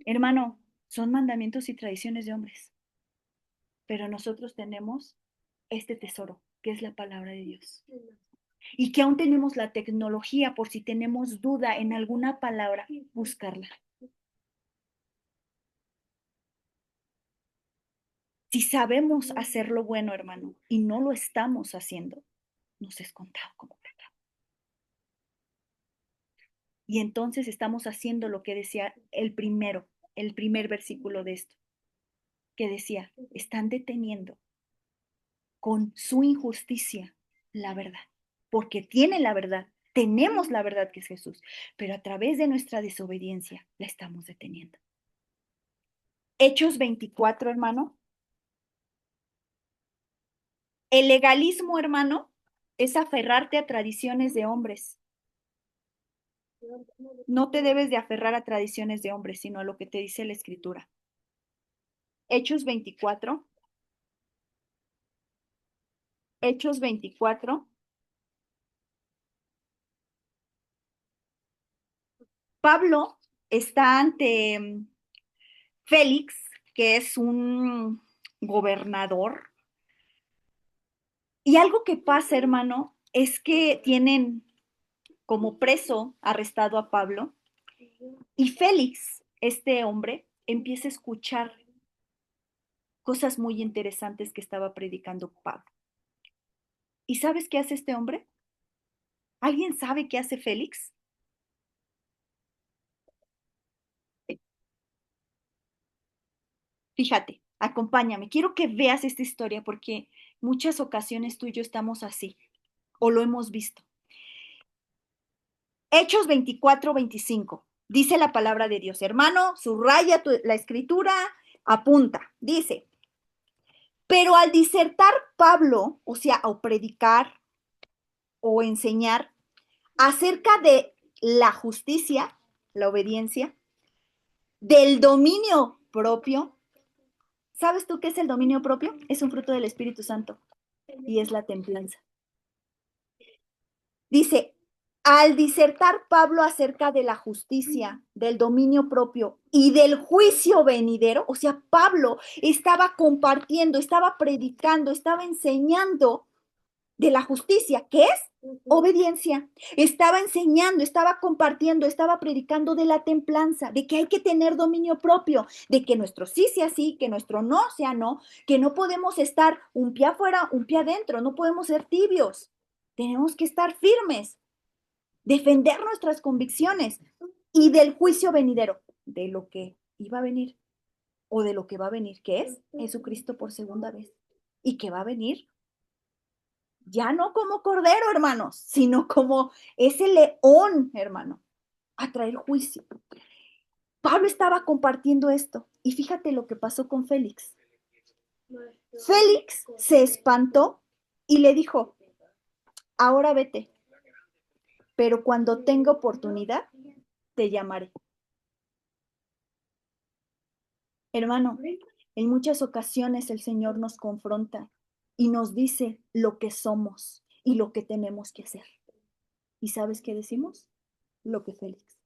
Hermano, son mandamientos y tradiciones de hombres, pero nosotros tenemos este tesoro, que es la palabra de Dios. Y que aún tenemos la tecnología por si tenemos duda en alguna palabra, buscarla. Si sabemos hacer lo bueno, hermano, y no lo estamos haciendo, nos es contado como pecado. Y entonces estamos haciendo lo que decía el primer versículo de esto, que decía, están deteniendo con su injusticia la verdad, porque tienen la verdad, tenemos la verdad que es Jesús, pero a través de nuestra desobediencia la estamos deteniendo. Hechos 24, hermano. El legalismo, hermano, es aferrarte a tradiciones de hombres. No te debes de aferrar a tradiciones de hombres, sino a lo que te dice la Escritura. Hechos 24. Hechos 24. Pablo está ante Félix, que es un gobernador. Y algo que pasa, hermano, es que tienen como preso arrestado a Pablo. Y Félix, este hombre, empieza a escuchar cosas muy interesantes que estaba predicando Pablo. ¿Y sabes qué hace este hombre? ¿Alguien sabe qué hace Félix? Fíjate, acompáñame. Quiero que veas esta historia porque muchas ocasiones tú y yo estamos así o lo hemos visto. Hechos 24:25. Dice la palabra de Dios. Hermano, subraya la escritura, apunta. Dice, Pero al disertar Pablo, o sea, o predicar o enseñar acerca de la justicia, la obediencia, del dominio propio, ¿sabes tú qué es el dominio propio? Es un fruto del Espíritu Santo y es la templanza. Dice, al disertar Pablo acerca de la justicia, del dominio propio y del juicio venidero, o sea, Pablo estaba compartiendo, estaba predicando, estaba enseñando de la justicia, ¿qué es? Obediencia. Estaba enseñando, estaba compartiendo, estaba predicando de la templanza, de que hay que tener dominio propio, de que nuestro sí sea sí, que nuestro no sea no, que no podemos estar un pie afuera, un pie adentro, no podemos ser tibios. Tenemos que estar firmes, defender nuestras convicciones y del juicio venidero, de lo que iba a venir o de lo que va a venir, que es Jesucristo por segunda vez y que va a venir ya no como cordero, hermanos, sino como ese león, hermano, a traer juicio. Pablo estaba compartiendo esto y fíjate lo que pasó con Félix. Félix se espantó y le dijo, ahora vete, pero cuando tenga oportunidad, te llamaré. Hermano, en muchas ocasiones el Señor nos confronta y nos dice lo que somos y lo que tenemos que hacer. ¿Y sabes qué decimos? Lo que Félix.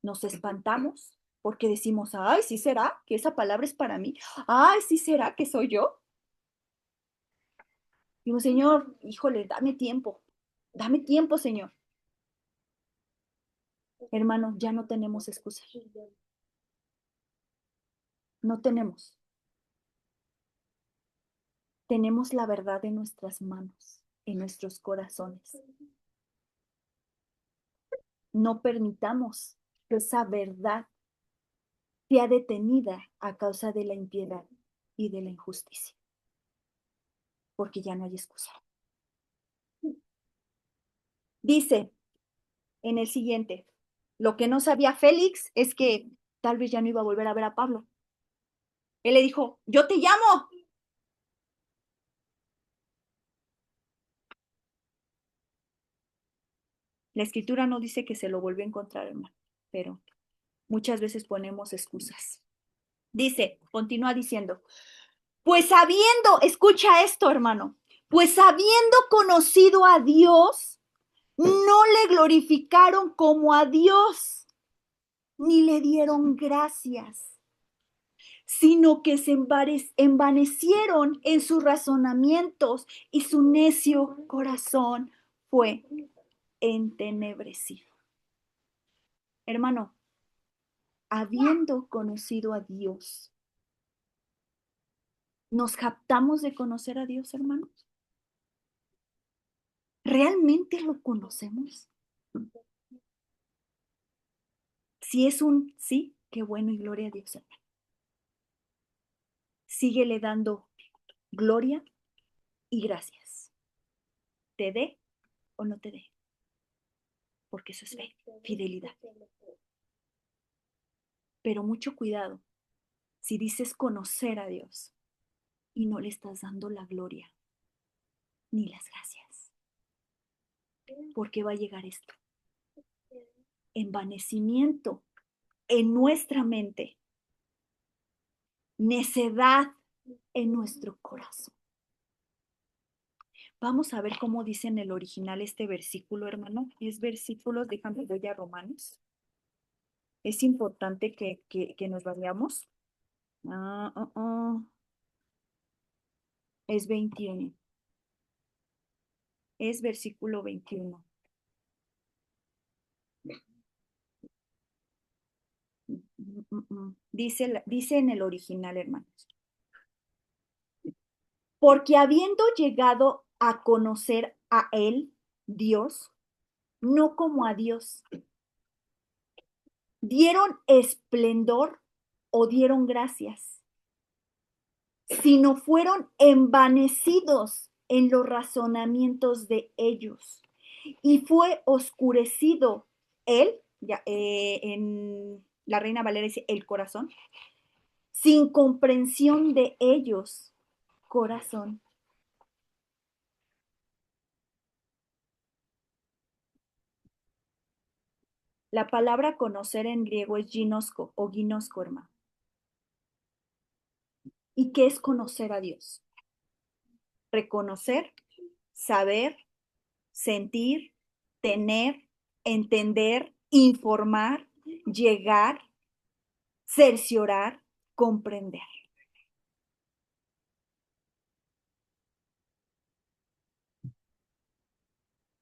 Nos espantamos porque decimos, ay, sí será que esa palabra es para mí. Ay, sí será que soy yo. Digo, Señor, híjole, dame tiempo, Señor. Hermano, ya no tenemos excusa. No tenemos. Tenemos la verdad en nuestras manos, en nuestros corazones. No permitamos que esa verdad sea detenida a causa de la impiedad y de la injusticia, porque ya no hay excusa. Dice en el siguiente, lo que no sabía Félix es que tal vez ya no iba a volver a ver a Pablo. Él le dijo, yo te llamo. La escritura no dice que se lo volvió a encontrar, hermano, pero muchas veces ponemos excusas. Dice, continúa diciendo, pues habiendo, escucha esto, hermano, pues habiendo conocido a Dios, no le glorificaron como a Dios, ni le dieron gracias, sino que se envanecieron en sus razonamientos y su necio corazón fue entenebrecido. Hermano, habiendo conocido a Dios, ¿nos captamos de conocer a Dios, hermanos? ¿Realmente lo conocemos? Si es un sí, qué bueno y gloria a Dios, hermano. Síguele dando gloria y gracias. Te dé o no te dé, porque eso es fe, fidelidad. Pero mucho cuidado si dices conocer a Dios y no le estás dando la gloria ni las gracias, porque va a llegar esto, envanecimiento en nuestra mente, necedad en nuestro corazón. Vamos a ver cómo dice en el original este versículo, hermano. Es versículos, déjame voy a Romanos. Es importante que nos vayamos. Es 21. Es versículo 21. Dice en el original, hermanos. Porque habiendo llegado a conocer a él, Dios, no como a Dios, dieron esplendor o dieron gracias, sino fueron envanecidos en los razonamientos de ellos y fue oscurecido él, ya, la Reina Valera dice el corazón, sin comprensión de ellos, corazón. La palabra conocer en griego es ginosko o ginosko, hermano. ¿Y qué es conocer a Dios? Reconocer, saber, sentir, tener, entender, informar, llegar, cerciorar, comprender.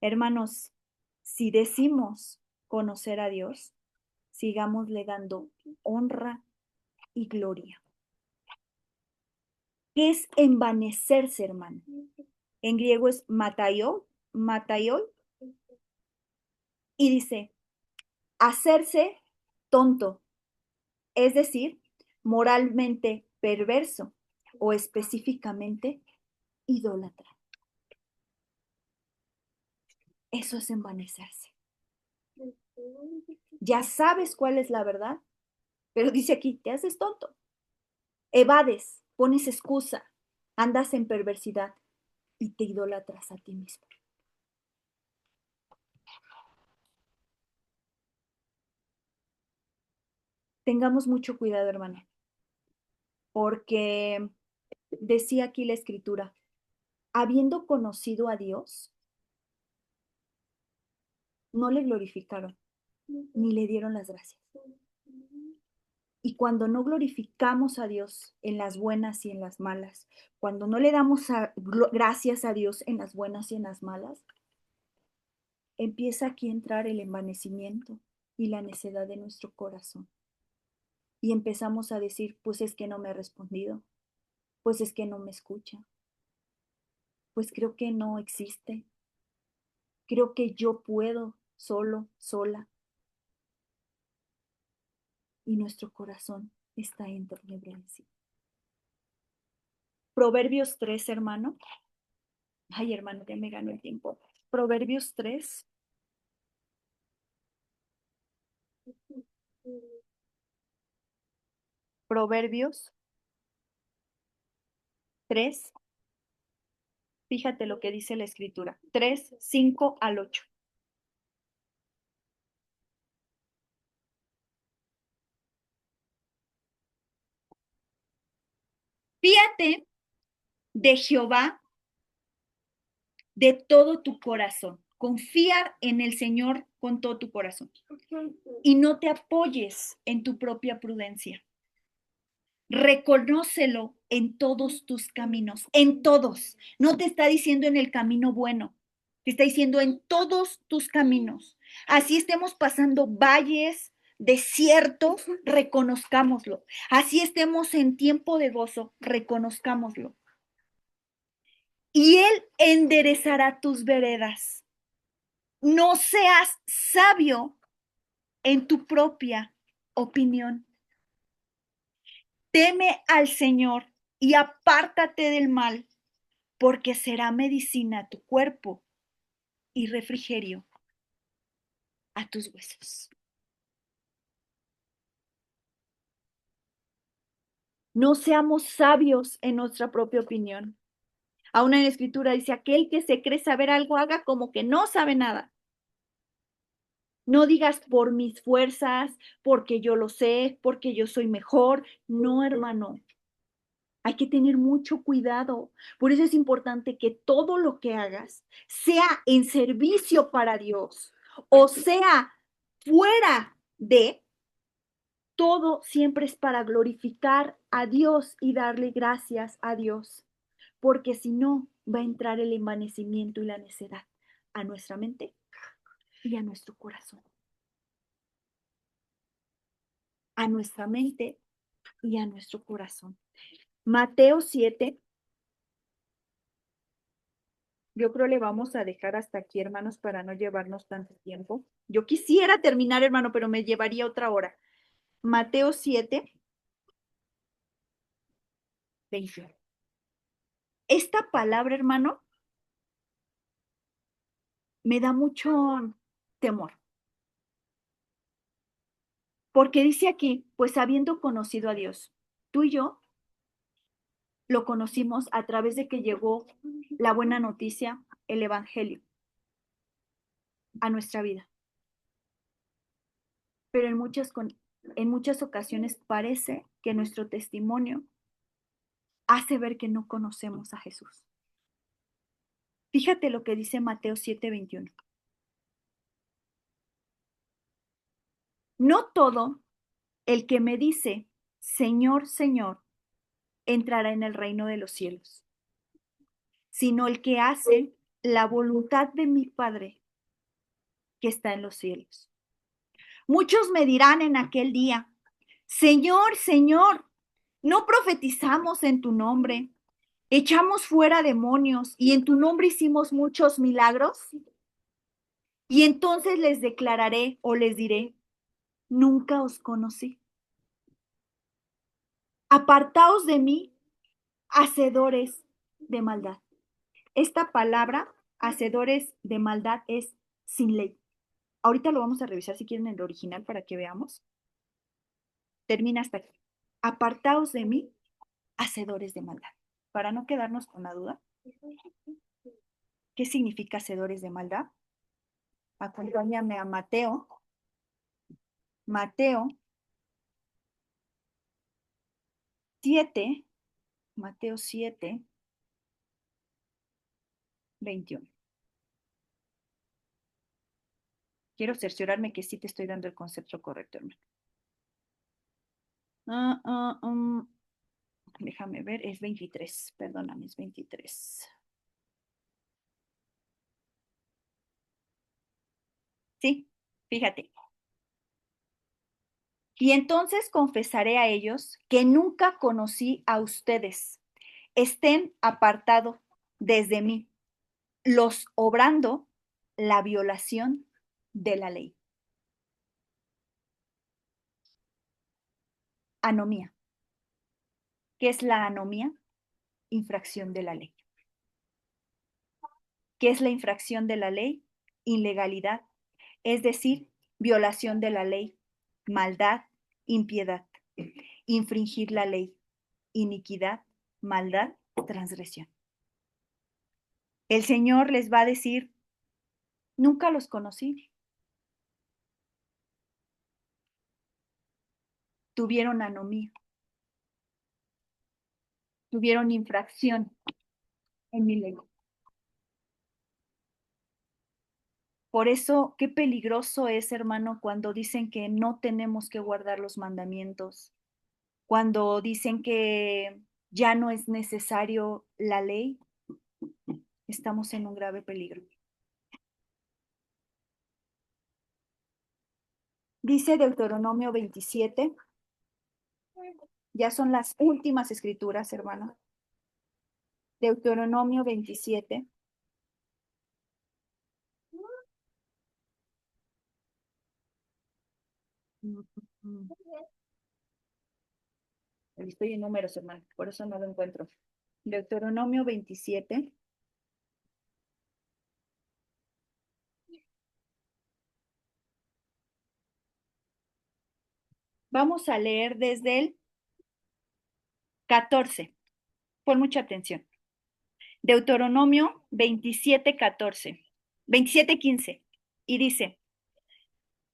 Hermanos, si decimos conocer a Dios, sigámosle dando honra y gloria. ¿Qué es envanecerse, hermano? En griego es mataioi, mataioi, y dice hacerse tonto, es decir, moralmente perverso o específicamente idólatra. Eso es envanecerse. Ya sabes cuál es la verdad, pero dice aquí, te haces tonto, evades, pones excusa, andas en perversidad y te idolatras a ti mismo. Tengamos mucho cuidado, hermano, porque decía aquí la escritura, habiendo conocido a Dios, no le glorificaron, ni le dieron las gracias. Y cuando no glorificamos a Dios en las buenas y en las malas, cuando no le damos gracias a Dios en las buenas y en las malas, empieza aquí a entrar el envanecimiento y la necedad de nuestro corazón. Y empezamos a decir, pues es que no me ha respondido, pues es que no me escucha, pues creo que no existe, creo que yo puedo solo, sola, y nuestro corazón está entenebrecido. Proverbios 3, hermano. Ay, hermano, ya me ganó el tiempo. Proverbios 3. Proverbios 3. Fíjate lo que dice la escritura. 3, 5 al 8. Fíjate de Jehová de todo tu corazón. Confía en el Señor con todo tu corazón. Y no te apoyes en tu propia prudencia. Reconócelo en todos tus caminos, en todos. No te está diciendo en el camino bueno, te está diciendo en todos tus caminos. Así estemos pasando valles, desiertos, reconozcámoslo. Así estemos en tiempo de gozo, reconozcámoslo. Y Él enderezará tus veredas. No seas sabio en tu propia opinión. Teme al Señor y apártate del mal, porque será medicina a tu cuerpo y refrigerio a tus huesos. No seamos sabios en nuestra propia opinión. Aún en la escritura dice, aquel que se cree saber algo, haga como que no sabe nada. No digas por mis fuerzas, porque yo lo sé, porque yo soy mejor. No, hermano. Hay que tener mucho cuidado. Por eso es importante que todo lo que hagas sea en servicio para Dios o sea fuera de, todo siempre es para glorificar a Dios y darle gracias a Dios. Porque si no, va a entrar el envanecimiento y la necedad a nuestra mente y a nuestro corazón. A nuestra mente y a nuestro corazón. Mateo 7. Yo creo le vamos a dejar hasta aquí, hermanos, para no llevarnos tanto tiempo. Yo quisiera terminar, hermano, pero me llevaría otra hora. Mateo 7, 20. Esta palabra, hermano, me da mucho temor, Porque dice aquí, pues habiendo conocido a Dios, tú y yo lo conocimos a través de que llegó la buena noticia, el Evangelio, a nuestra vida. Pero en muchas ocasiones parece que nuestro testimonio hace ver que no conocemos a Jesús. Fíjate lo que dice Mateo 7:21. No todo el que me dice, Señor, Señor, entrará en el reino de los cielos, sino el que hace la voluntad de mi Padre que está en los cielos. Muchos me dirán en aquel día, Señor, Señor, ¿no profetizamos en tu nombre? ¿Echamos fuera demonios y en tu nombre hicimos muchos milagros? Y entonces les declararé o les diré, nunca os conocí. Apartaos de mí, hacedores de maldad. Esta palabra, hacedores de maldad, es sin ley. Ahorita lo vamos a revisar si quieren en el original para que veamos. Termina hasta aquí. Apartaos de mí, hacedores de maldad. Para no quedarnos con la duda, ¿qué significa hacedores de maldad? Acompáñame a Mateo. Mateo 7, Mateo 7, 21. Quiero cerciorarme que sí te estoy dando el concepto correcto, hermano. Ah, ah, déjame ver, es 23, perdóname, es 23. Sí, fíjate. Y entonces confesaré a ellos que nunca conocí a ustedes. Estén apartados desde mí, los obrando la violación de la ley. Anomía. ¿Qué es la anomía? Infracción de la ley. ¿Qué es la infracción de la ley? Ilegalidad, es decir, violación de la ley, maldad, impiedad, infringir la ley, iniquidad, maldad, transgresión. El Señor les va a decir, nunca los conocí, tuvieron anomía, tuvieron infracción en mi ley. Por eso, qué peligroso es, hermano, cuando dicen que no tenemos que guardar los mandamientos, cuando dicen que ya no es necesario la ley, estamos en un grave peligro. Dice Deuteronomio 27, ya son las últimas escrituras, hermano. Deuteronomio 27. Estoy en números, hermano, por eso no lo encuentro. Deuteronomio 27. Vamos a leer desde el 14. Pon mucha atención. Deuteronomio 27, 14. 27, 15. Y dice,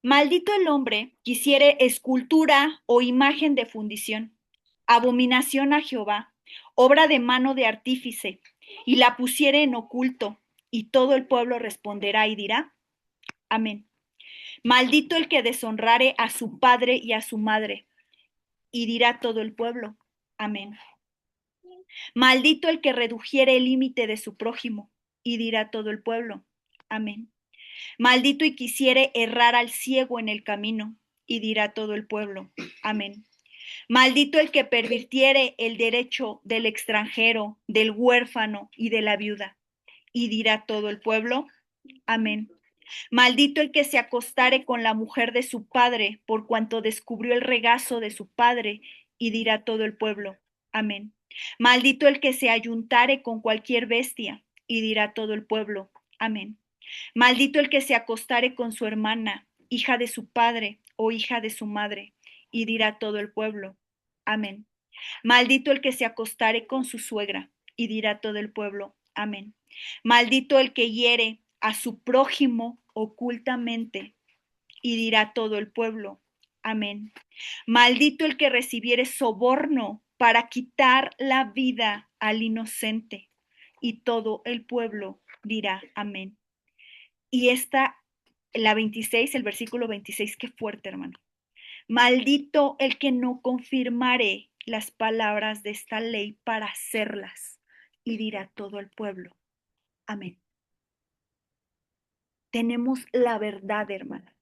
maldito el hombre que hiciere escultura o imagen de fundición, abominación a Jehová, obra de mano de artífice, y la pusiere en oculto, y todo el pueblo responderá y dirá, amén. Maldito el que deshonrare a su padre y a su madre, y dirá todo el pueblo, amén. Maldito el que redujere el límite de su prójimo, y dirá todo el pueblo, amén. Maldito y quisiere errar al ciego en el camino, y dirá todo el pueblo, amén. Maldito el que pervirtiere el derecho del extranjero, del huérfano y de la viuda, y dirá todo el pueblo, amén. Maldito el que se acostare con la mujer de su padre, por cuanto descubrió el regazo de su padre, y dirá todo el pueblo, amén. Maldito el que se ayuntare con cualquier bestia, y dirá todo el pueblo, amén. Maldito el que se acostare con su hermana, hija de su padre o hija de su madre, Y dirá todo el pueblo, amén. Maldito el que se acostare con su suegra, y dirá todo el pueblo, amén. Maldito el que hiere a su prójimo ocultamente, y dirá todo el pueblo, amén. Maldito el que recibiere soborno para quitar la vida al inocente, y todo el pueblo dirá, amén. Y la 26, el versículo 26, qué fuerte, hermano. Maldito el que no confirmare las palabras de esta ley para hacerlas, y dirá todo el pueblo, amén. Tenemos la verdad, hermana.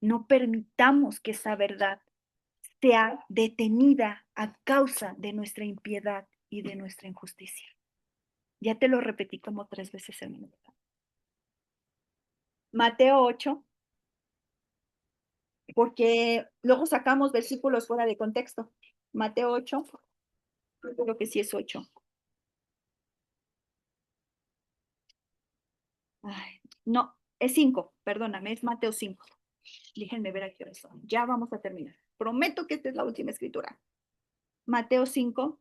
No permitamos que esa verdad sea detenida a causa de nuestra impiedad y de nuestra injusticia. Ya te lo repetí como 3 veces, hermano. Mateo 8, porque luego sacamos versículos fuera de contexto. Mateo 8, creo que sí es 8. Ay, no, es 5, perdóname, es Mateo 5. Déjenme ver a qué hora son. Ya vamos a terminar. Prometo que esta es la última escritura. Mateo 5,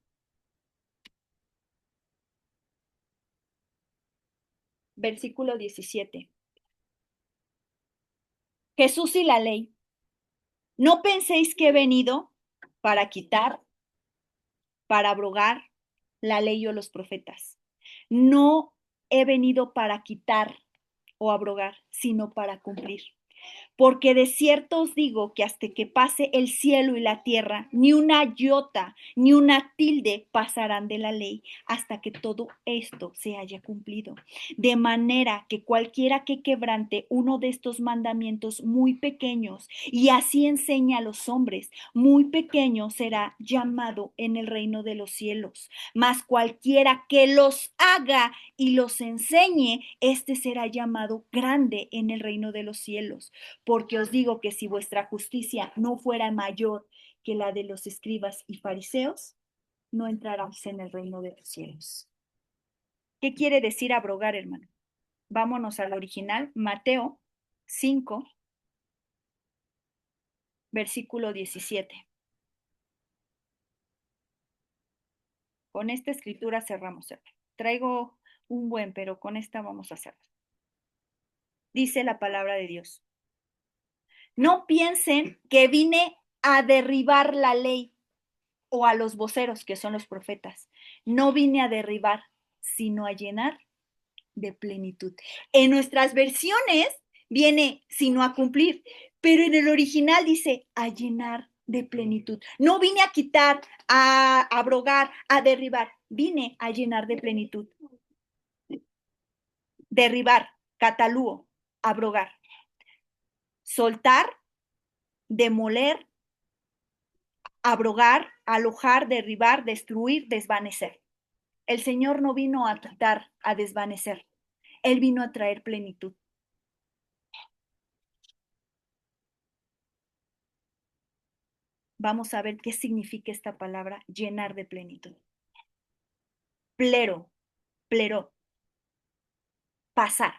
versículo 17. Jesús y la ley. No penséis que he venido para quitar, para abrogar la ley o los profetas. No he venido para quitar o abrogar, sino para cumplir. Porque de cierto os digo que hasta que pase el cielo y la tierra, ni una iota, ni una tilde pasarán de la ley hasta que todo esto se haya cumplido. De manera que cualquiera que quebrante uno de estos mandamientos muy pequeños y así enseña a los hombres, muy pequeño será llamado en el reino de los cielos. Mas cualquiera que los haga y los enseñe, este será llamado grande en el reino de los cielos. Porque os digo que si vuestra justicia no fuera mayor que la de los escribas y fariseos, no entraráis en el reino de los cielos. ¿Qué quiere decir abrogar, hermano? Vámonos al original, Mateo 5, versículo 17. Con esta escritura cerramos, hermano. Traigo un buen, pero con esta vamos a hacerlo. Dice la palabra de Dios. No piensen que vine a derribar la ley o a los voceros, que son los profetas. No vine a derribar, sino a llenar de plenitud. En nuestras versiones viene sino a cumplir, pero en el original dice a llenar de plenitud. No vine a quitar, a abrogar, a derribar, vine a llenar de plenitud. Derribar, catalúo, abrogar. Soltar, demoler, abrogar, alojar, derribar, destruir, desvanecer. El Señor no vino a quitar, a desvanecer. Él vino a traer plenitud. Vamos a ver qué significa esta palabra, llenar de plenitud. Plero, plero, pasar.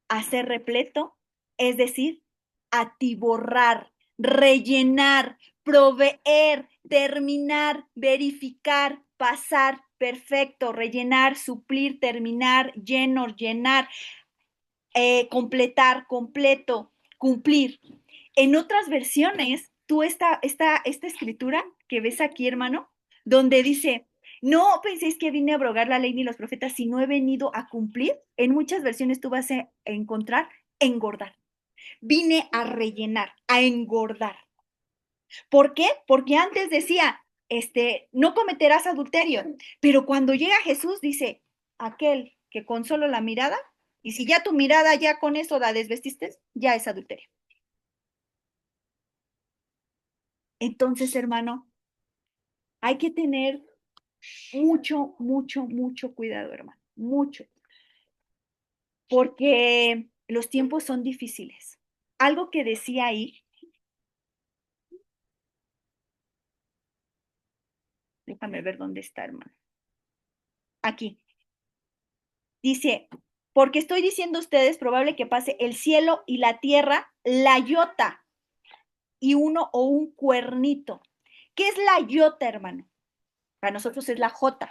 Hacer repleto, es decir, atiborrar, rellenar, proveer, terminar, verificar, pasar, perfecto, rellenar, suplir, terminar, lleno, llenar, completar, completo, cumplir. En otras versiones, tú esta escritura que ves aquí, hermano, donde dice, no penséis que vine a abrogar la ley ni los profetas, sino he venido a cumplir. En muchas versiones tú vas a encontrar engordar. Vine a rellenar, a engordar. ¿Por qué? Porque antes decía, no cometerás adulterio, pero cuando llega Jesús dice, aquel que con solo la mirada, y si ya tu mirada ya con eso la desvestiste, ya es adulterio. Entonces, hermano, hay que tener mucho, mucho, mucho cuidado, hermano, mucho, porque los tiempos son difíciles. Algo que decía ahí, déjame ver dónde está, hermano. Aquí. Dice, porque estoy diciendo a ustedes, probable que pase el cielo y la tierra, la iota y uno o un cuernito. ¿Qué es la iota, hermano? Para nosotros es la J.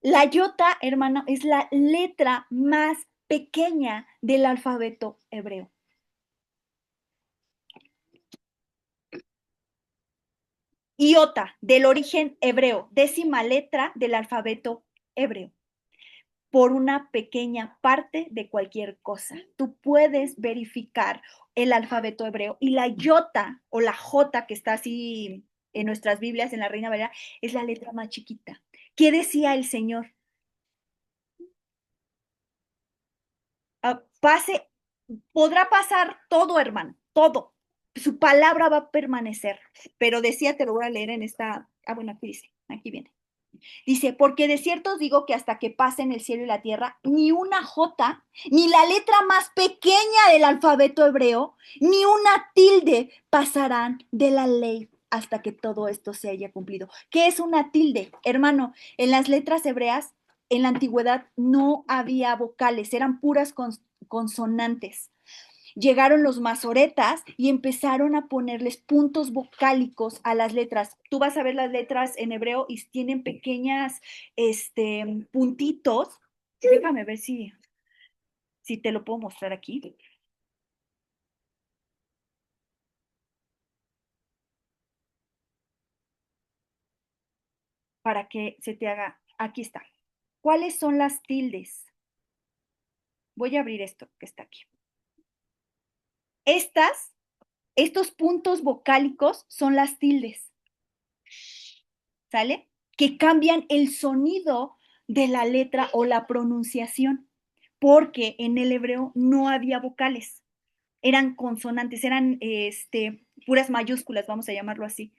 La iota, hermano, es la letra más pequeña del alfabeto hebreo. Iota, del origen hebreo, décima letra del alfabeto hebreo, por una pequeña parte de cualquier cosa. Tú puedes verificar el alfabeto hebreo y la iota o la J que está así en nuestras Biblias, en la Reina Valera, es la letra más chiquita. ¿Qué decía el Señor? Pase, podrá pasar todo, hermano, todo. Su palabra va a permanecer. Pero decía, te lo voy a leer en esta, bueno, aquí dice, aquí viene. Dice, porque de cierto os digo que hasta que pasen el cielo y la tierra, ni una J, ni la letra más pequeña del alfabeto hebreo, ni una tilde pasarán de la ley hasta que todo esto se haya cumplido. ¿Qué es una tilde? Hermano, en las letras hebreas, en la antigüedad no había vocales, eran puras consonantes. Llegaron los masoretas y empezaron a ponerles puntos vocálicos a las letras. Tú vas a ver las letras en hebreo y tienen pequeñas puntitos. Déjame ver si te lo puedo mostrar aquí para que se te haga. Aquí está. ¿Cuáles son las tildes? Voy a abrir esto que está aquí. Estas, estos puntos vocálicos son las tildes. ¿Sale? Que cambian el sonido de la letra o la pronunciación, porque en el hebreo no había vocales, eran consonantes, eran puras mayúsculas, vamos a llamarlo así.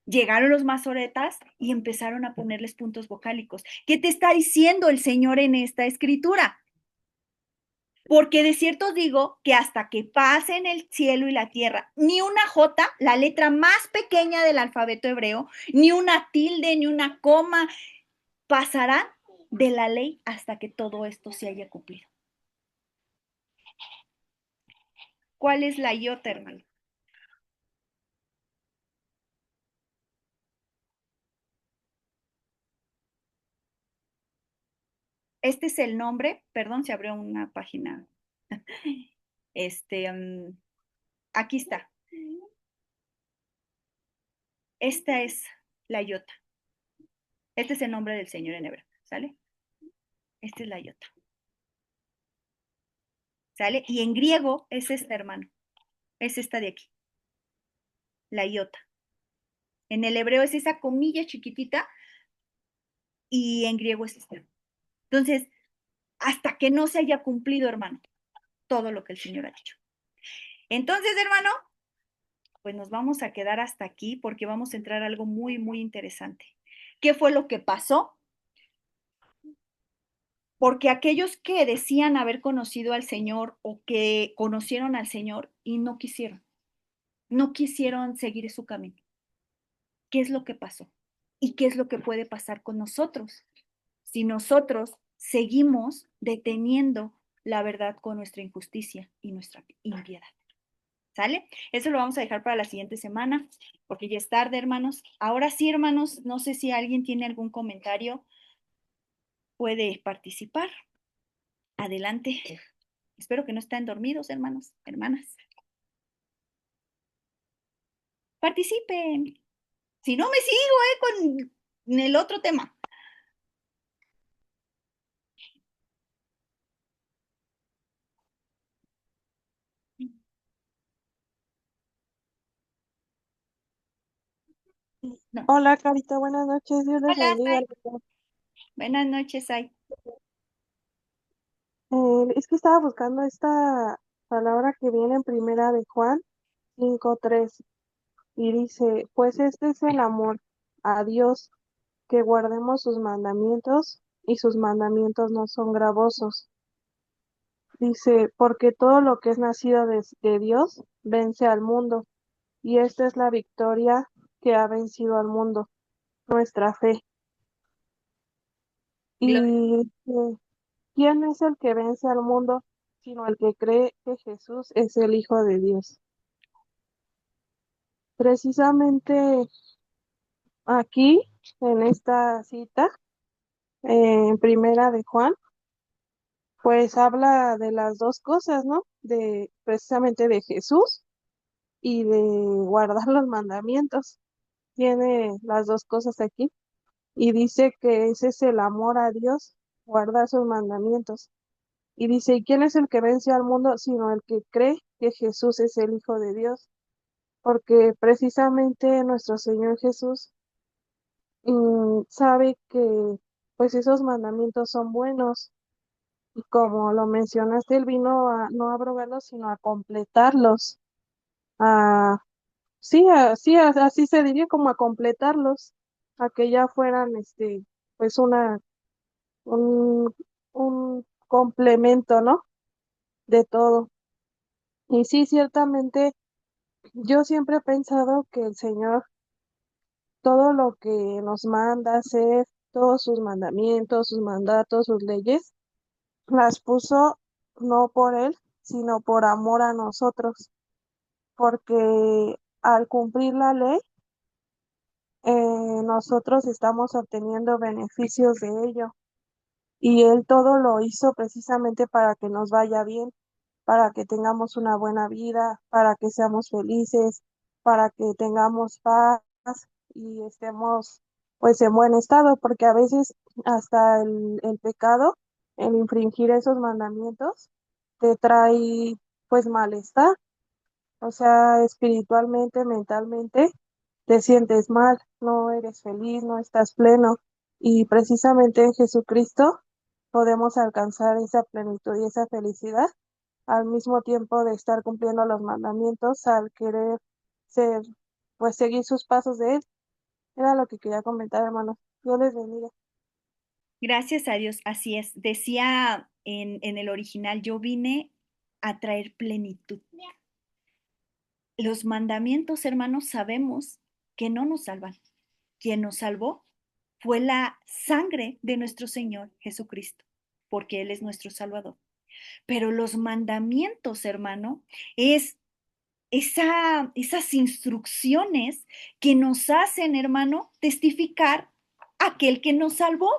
Llegaron los masoretas y empezaron a ponerles puntos vocálicos. ¿Qué te está diciendo el Señor en esta escritura? Porque de cierto os digo que hasta que pasen el cielo y la tierra, ni una J, la letra más pequeña del alfabeto hebreo, ni una tilde, ni una coma, pasarán de la ley hasta que todo esto se haya cumplido. ¿Cuál es la iota, hermano? Este es el nombre, perdón, se abrió una página. Este, aquí está. Esta es la iota. Este es el nombre del Señor en hebreo, ¿sale? Esta es la iota, ¿sale? Y en griego es esta, hermano. Es esta de aquí, la iota. En el hebreo es esa comilla chiquitita y en griego es esta. Entonces, hasta que no se haya cumplido, hermano, todo lo que el Señor ha dicho. Entonces, hermano, pues nos vamos a quedar hasta aquí porque vamos a entrar a algo muy, muy interesante. ¿Qué fue lo que pasó? Porque aquellos que decían haber conocido al Señor o que conocieron al Señor y no quisieron seguir su camino. ¿Qué es lo que pasó? ¿Y qué es lo que puede pasar con nosotros si nosotros seguimos deteniendo la verdad con nuestra injusticia y nuestra impiedad? ¿Sale? Eso lo vamos a dejar para la siguiente semana, porque ya es tarde, hermanos. Ahora sí, hermanos, no sé si alguien tiene algún comentario, puede participar. Adelante. Espero que no estén dormidos, hermanos, hermanas. Participen. Si no, me sigo, con el otro tema. No. Hola, Carita, buenas noches. Dios les Hola, bendiga. Sai. Buenas noches, Sai. Es que estaba buscando esta palabra que viene en primera de Juan 5:3 y dice, pues este es el amor a Dios, que guardemos sus mandamientos y sus mandamientos no son gravosos. Dice, porque todo lo que es nacido de Dios vence al mundo y esta es la victoria que ha vencido al mundo, nuestra fe. Gloria. Y ¿quién es el que vence al mundo sino el que cree que Jesús es el Hijo de Dios? Precisamente aquí, en esta cita, en Primera de Juan, pues habla de las dos cosas, ¿no? De precisamente de Jesús y de guardar los mandamientos. Tiene las dos cosas aquí y dice que ese es el amor a Dios, guardar sus mandamientos. Y dice, ¿y quién es el que vence al mundo sino el que cree que Jesús es el Hijo de Dios? Porque precisamente nuestro Señor Jesús sabe que pues esos mandamientos son buenos y como lo mencionaste, Él vino a no abrogarlos, sino a completarlos, a, sí, así se diría, como a completarlos, a que ya fueran, pues un, un complemento, ¿no? De todo. Y sí, ciertamente, yo siempre he pensado que el Señor, todo lo que nos manda hacer, todos sus mandamientos, sus mandatos, sus leyes, las puso no por Él, sino por amor a nosotros, porque al cumplir la ley, nosotros estamos obteniendo beneficios de ello. Y Él todo lo hizo precisamente para que nos vaya bien, para que tengamos una buena vida, para que seamos felices, para que tengamos paz y estemos pues en buen estado, porque a veces hasta el pecado, el infringir esos mandamientos, te trae pues malestar, o sea, espiritualmente, mentalmente, te sientes mal, no eres feliz, no estás pleno. Y precisamente en Jesucristo podemos alcanzar esa plenitud y esa felicidad al mismo tiempo de estar cumpliendo los mandamientos, al querer ser, pues seguir sus pasos de Él. Era lo que quería comentar, hermanos. Dios les bendiga. Gracias a Dios, así es. Decía en el original, yo vine a traer plenitud. Los mandamientos, hermanos, sabemos que no nos salvan. Quien nos salvó fue la sangre de nuestro Señor Jesucristo, porque Él es nuestro Salvador. Pero los mandamientos, hermano, es esas instrucciones que nos hacen, hermano, testificar a aquel que nos salvó.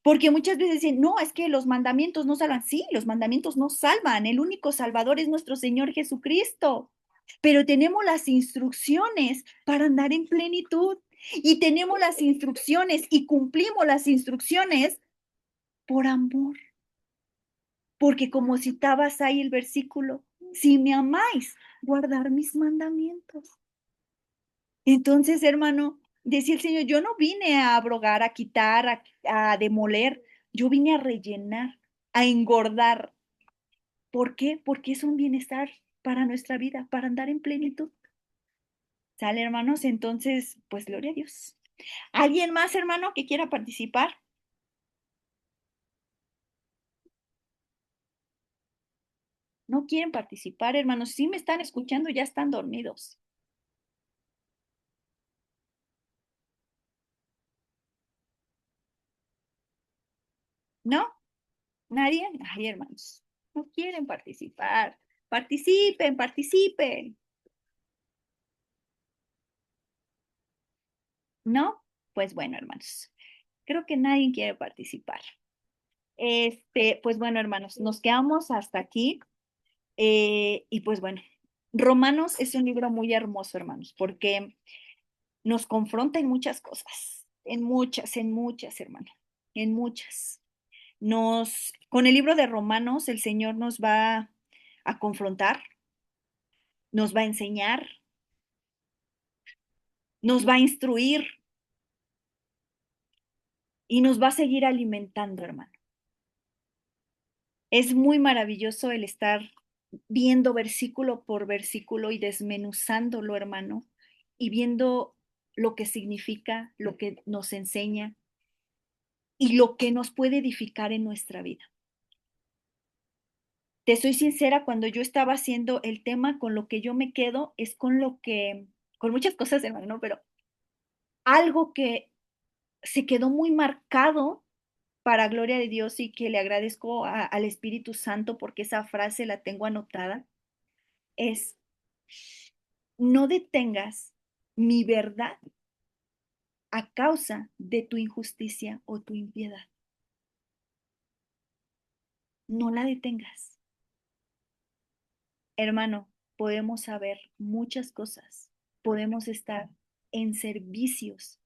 Porque muchas veces dicen, no, es que los mandamientos no salvan. Sí, los mandamientos no salvan. El único salvador es nuestro Señor Jesucristo. Pero tenemos las instrucciones para andar en plenitud. Y tenemos las instrucciones y cumplimos las instrucciones por amor. Porque como citabas ahí el versículo, si me amáis, guardar mis mandamientos. Entonces, hermano, decía el Señor, yo no vine a abrogar, a quitar, a demoler, yo vine a rellenar, a engordar. ¿Por qué? Porque es un bienestar para nuestra vida, para andar en plenitud. ¿Sale, hermanos? Entonces, pues gloria a Dios. ¿Alguien más, hermano, que quiera participar? No quieren participar, hermanos. Si me están escuchando, ya están dormidos. ¿No? ¿Nadie? Ay, hermanos, no quieren participar. Participen, participen. ¿No? Pues bueno, hermanos, creo que nadie quiere participar. Pues bueno, hermanos, nos quedamos hasta aquí. Y pues bueno, Romanos es un libro muy hermoso, hermanos, porque nos confronta en muchas cosas, en muchas, hermanos, en muchas. Con el libro de Romanos, el Señor nos va a confrontar, nos va a enseñar, nos va a instruir y nos va a seguir alimentando, hermano. Es muy maravilloso el estar viendo versículo por versículo y desmenuzándolo, hermano, y viendo lo que significa, lo que nos enseña y lo que nos puede edificar en nuestra vida. Te soy sincera, cuando yo estaba haciendo el tema, con lo que yo me quedo es con muchas cosas, hermano, pero algo que se quedó muy marcado para gloria de Dios y que le agradezco al Espíritu Santo porque esa frase la tengo anotada, es, no detengas mi verdad a causa de tu injusticia o tu impiedad. No la detengas. Hermano, podemos saber muchas cosas, podemos estar en servicios,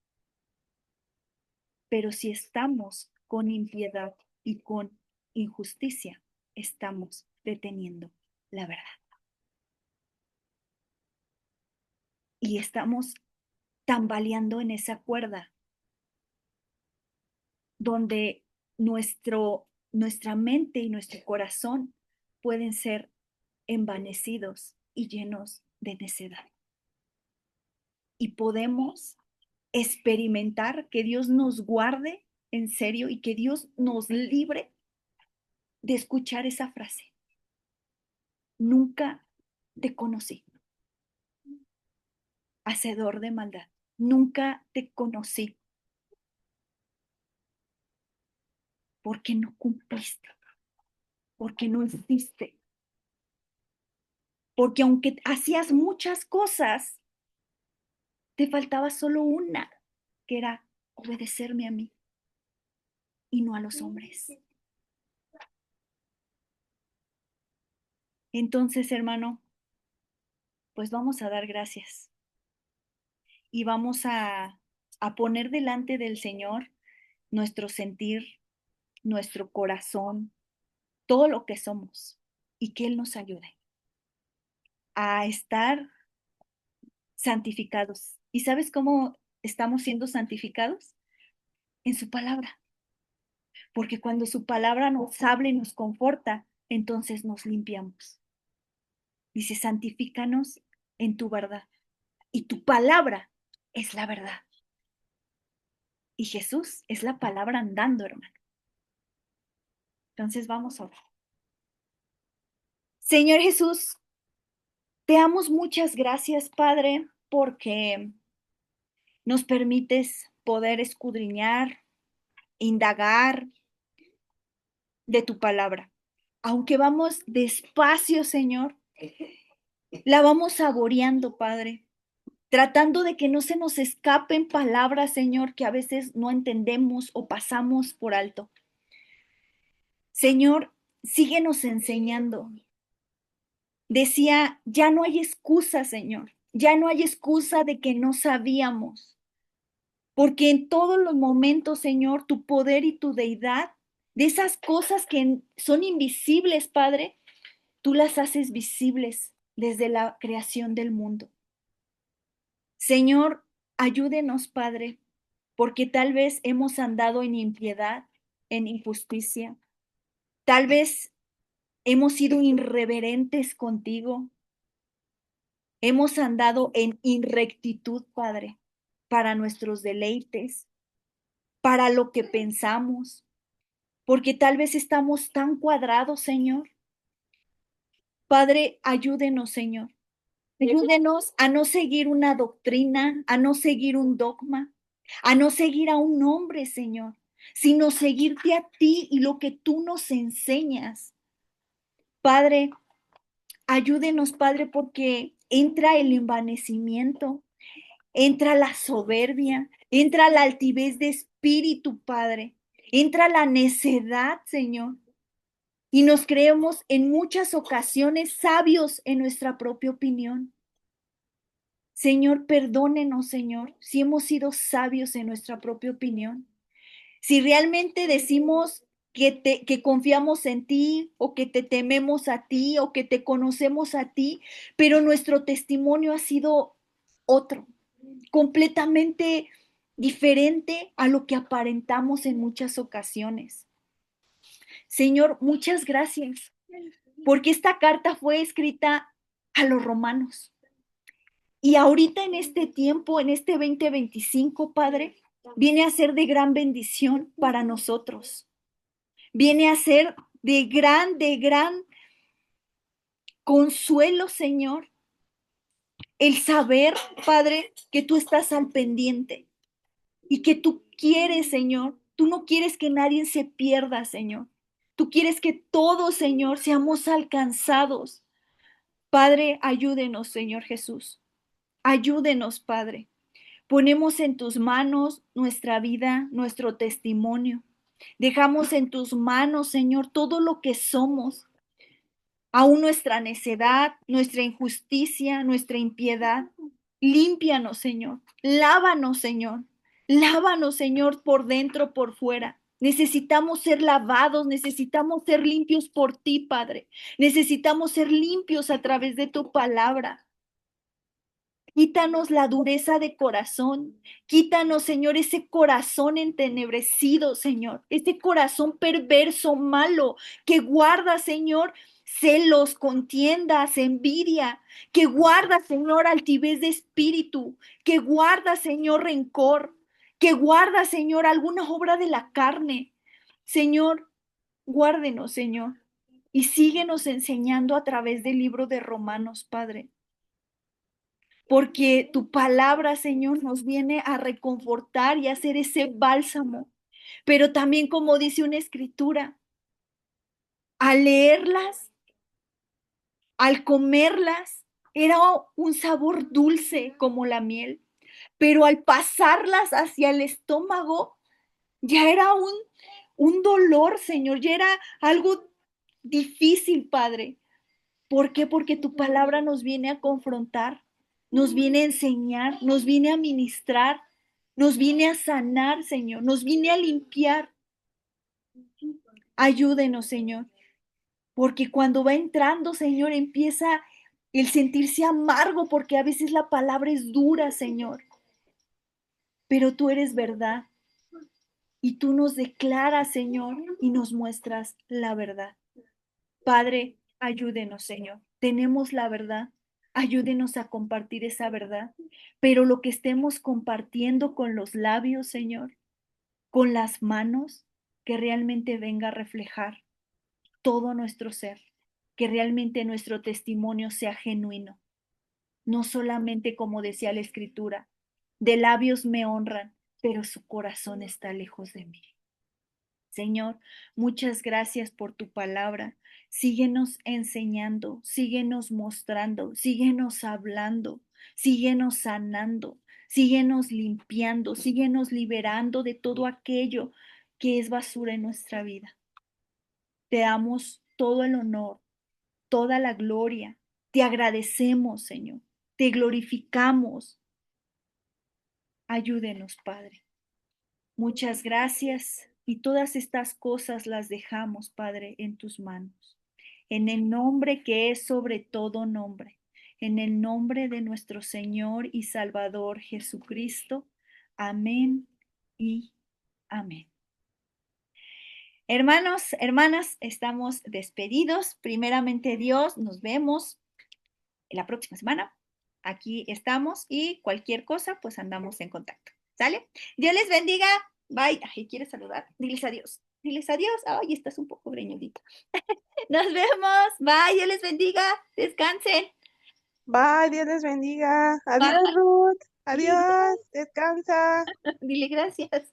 pero si estamos con impiedad y con injusticia, estamos deteniendo la verdad. Y estamos tambaleando en esa cuerda donde nuestra mente y nuestro corazón pueden ser envanecidos y llenos de necedad. Y podemos experimentar que Dios nos guarde en serio y que Dios nos libre de escuchar esa frase. Nunca te conocí, hacedor de maldad. Nunca te conocí porque no cumpliste, porque no hiciste, porque aunque hacías muchas cosas, te faltaba solo una, que era obedecerme a mí y no a los hombres. Entonces, hermano, pues vamos a dar gracias y vamos a poner delante del Señor nuestro sentir, nuestro corazón, todo lo que somos y que Él nos ayude a estar santificados. ¿Y sabes cómo estamos siendo santificados? En su palabra. Porque cuando su palabra nos habla y nos conforta, entonces nos limpiamos. Dice, santifícanos en tu verdad. Y tu palabra es la verdad. Y Jesús es la palabra andando, hermano. Entonces vamos a orar. Señor Jesús, te damos muchas gracias, Padre, porque nos permites poder escudriñar, indagar de tu palabra. Aunque vamos despacio, Señor, la vamos saboreando, Padre, tratando de que no se nos escapen palabras, Señor, que a veces no entendemos o pasamos por alto. Señor, síguenos enseñando. Decía, ya no hay excusa, Señor, ya no hay excusa de que no sabíamos, porque en todos los momentos, Señor, tu poder y tu deidad, de esas cosas que son invisibles, Padre, tú las haces visibles desde la creación del mundo. Señor, ayúdenos, Padre, porque tal vez hemos andado en impiedad, en injusticia, tal vez hemos sido irreverentes contigo, hemos andado en inrectitud, Padre, para nuestros deleites, para lo que pensamos, porque tal vez estamos tan cuadrados, Señor. Padre, ayúdenos, Señor. Ayúdenos a no seguir una doctrina, a no seguir un dogma, a no seguir a un hombre, Señor, sino seguirte a ti y lo que tú nos enseñas. Padre, ayúdenos, Padre, porque entra el envanecimiento, entra la soberbia, entra la altivez de espíritu, Padre, entra la necedad, Señor. Y nos creemos en muchas ocasiones sabios en nuestra propia opinión. Señor, perdónenos, Señor, si hemos sido sabios en nuestra propia opinión. Si realmente decimos que confiamos en ti o que te tememos a ti o que te conocemos a ti, pero nuestro testimonio ha sido otro, completamente diferente a lo que aparentamos en muchas ocasiones. Señor, muchas gracias, porque esta carta fue escrita a los romanos. Y ahorita en este tiempo, en este 2025, Padre, viene a ser de gran bendición para nosotros. Viene a ser de gran consuelo, Señor, el saber, Padre, que tú estás al pendiente y que tú quieres, Señor, Tú no quieres que nadie se pierda, Señor. Tú quieres que todos, Señor, seamos alcanzados. Padre, ayúdenos, Señor Jesús. Ayúdenos, Padre. Ponemos en tus manos nuestra vida, nuestro testimonio. Dejamos en tus manos, Señor, todo lo que somos, aún nuestra necedad, nuestra injusticia, nuestra impiedad. Límpianos, Señor. Lávanos, Señor. Lávanos, Señor, por dentro, por fuera. Necesitamos ser lavados, necesitamos ser limpios por ti, Padre. Necesitamos ser limpios a través de tu palabra. Quítanos la dureza de corazón. Quítanos, Señor, ese corazón entenebrecido, Señor. Ese corazón perverso, malo, que guarda, Señor, celos, contiendas, envidia. Que guarda, Señor, altivez de espíritu. Que guarda, Señor, rencor. Que guarda, Señor, alguna obra de la carne. Señor, guárdenos, Señor. Y síguenos enseñando a través del libro de Romanos, Padre, porque tu palabra, Señor, nos viene a reconfortar y a hacer ese bálsamo. Pero también, como dice una escritura, al leerlas, al comerlas, era un sabor dulce como la miel, pero al pasarlas hacia el estómago, ya era un dolor, Señor, ya era algo difícil, Padre. ¿Por qué? Porque tu palabra nos viene a confrontar, nos viene a enseñar, nos viene a ministrar, nos viene a sanar, Señor, nos viene a limpiar. Ayúdenos, Señor, porque cuando va entrando, Señor, empieza el sentirse amargo, porque a veces la palabra es dura, Señor, pero tú eres verdad y tú nos declaras, Señor, y nos muestras la verdad. Padre, ayúdenos, Señor. Tenemos la verdad. Ayúdenos a compartir esa verdad. Pero lo que estemos compartiendo con los labios, Señor, con las manos, que realmente venga a reflejar todo nuestro ser, que realmente nuestro testimonio sea genuino, no solamente como decía la Escritura, de labios me honran, pero su corazón está lejos de mí. Señor, muchas gracias por tu palabra. Síguenos enseñando, síguenos mostrando, síguenos hablando, síguenos sanando, síguenos limpiando, síguenos liberando de todo aquello que es basura en nuestra vida. Te damos todo el honor, toda la gloria. Te agradecemos, Señor. Te glorificamos. Ayúdenos, Padre. Muchas gracias y todas estas cosas las dejamos, Padre, en tus manos. En el nombre que es sobre todo nombre, en el nombre de nuestro Señor y Salvador Jesucristo. Amén y amén. Hermanos, hermanas, estamos despedidos. Primeramente Dios, nos vemos la próxima semana. Aquí estamos y cualquier cosa, pues andamos en contacto. ¿Sale? Dios les bendiga. Bye. Ay, ¿quieres saludar? Diles adiós. Diles adiós. Ay, estás un poco greñudita. Nos vemos. Bye. Dios les bendiga. Descansen. Bye, Dios les bendiga. Bye. Adiós, Ruth. Dile, Adiós, descansa. dile gracias.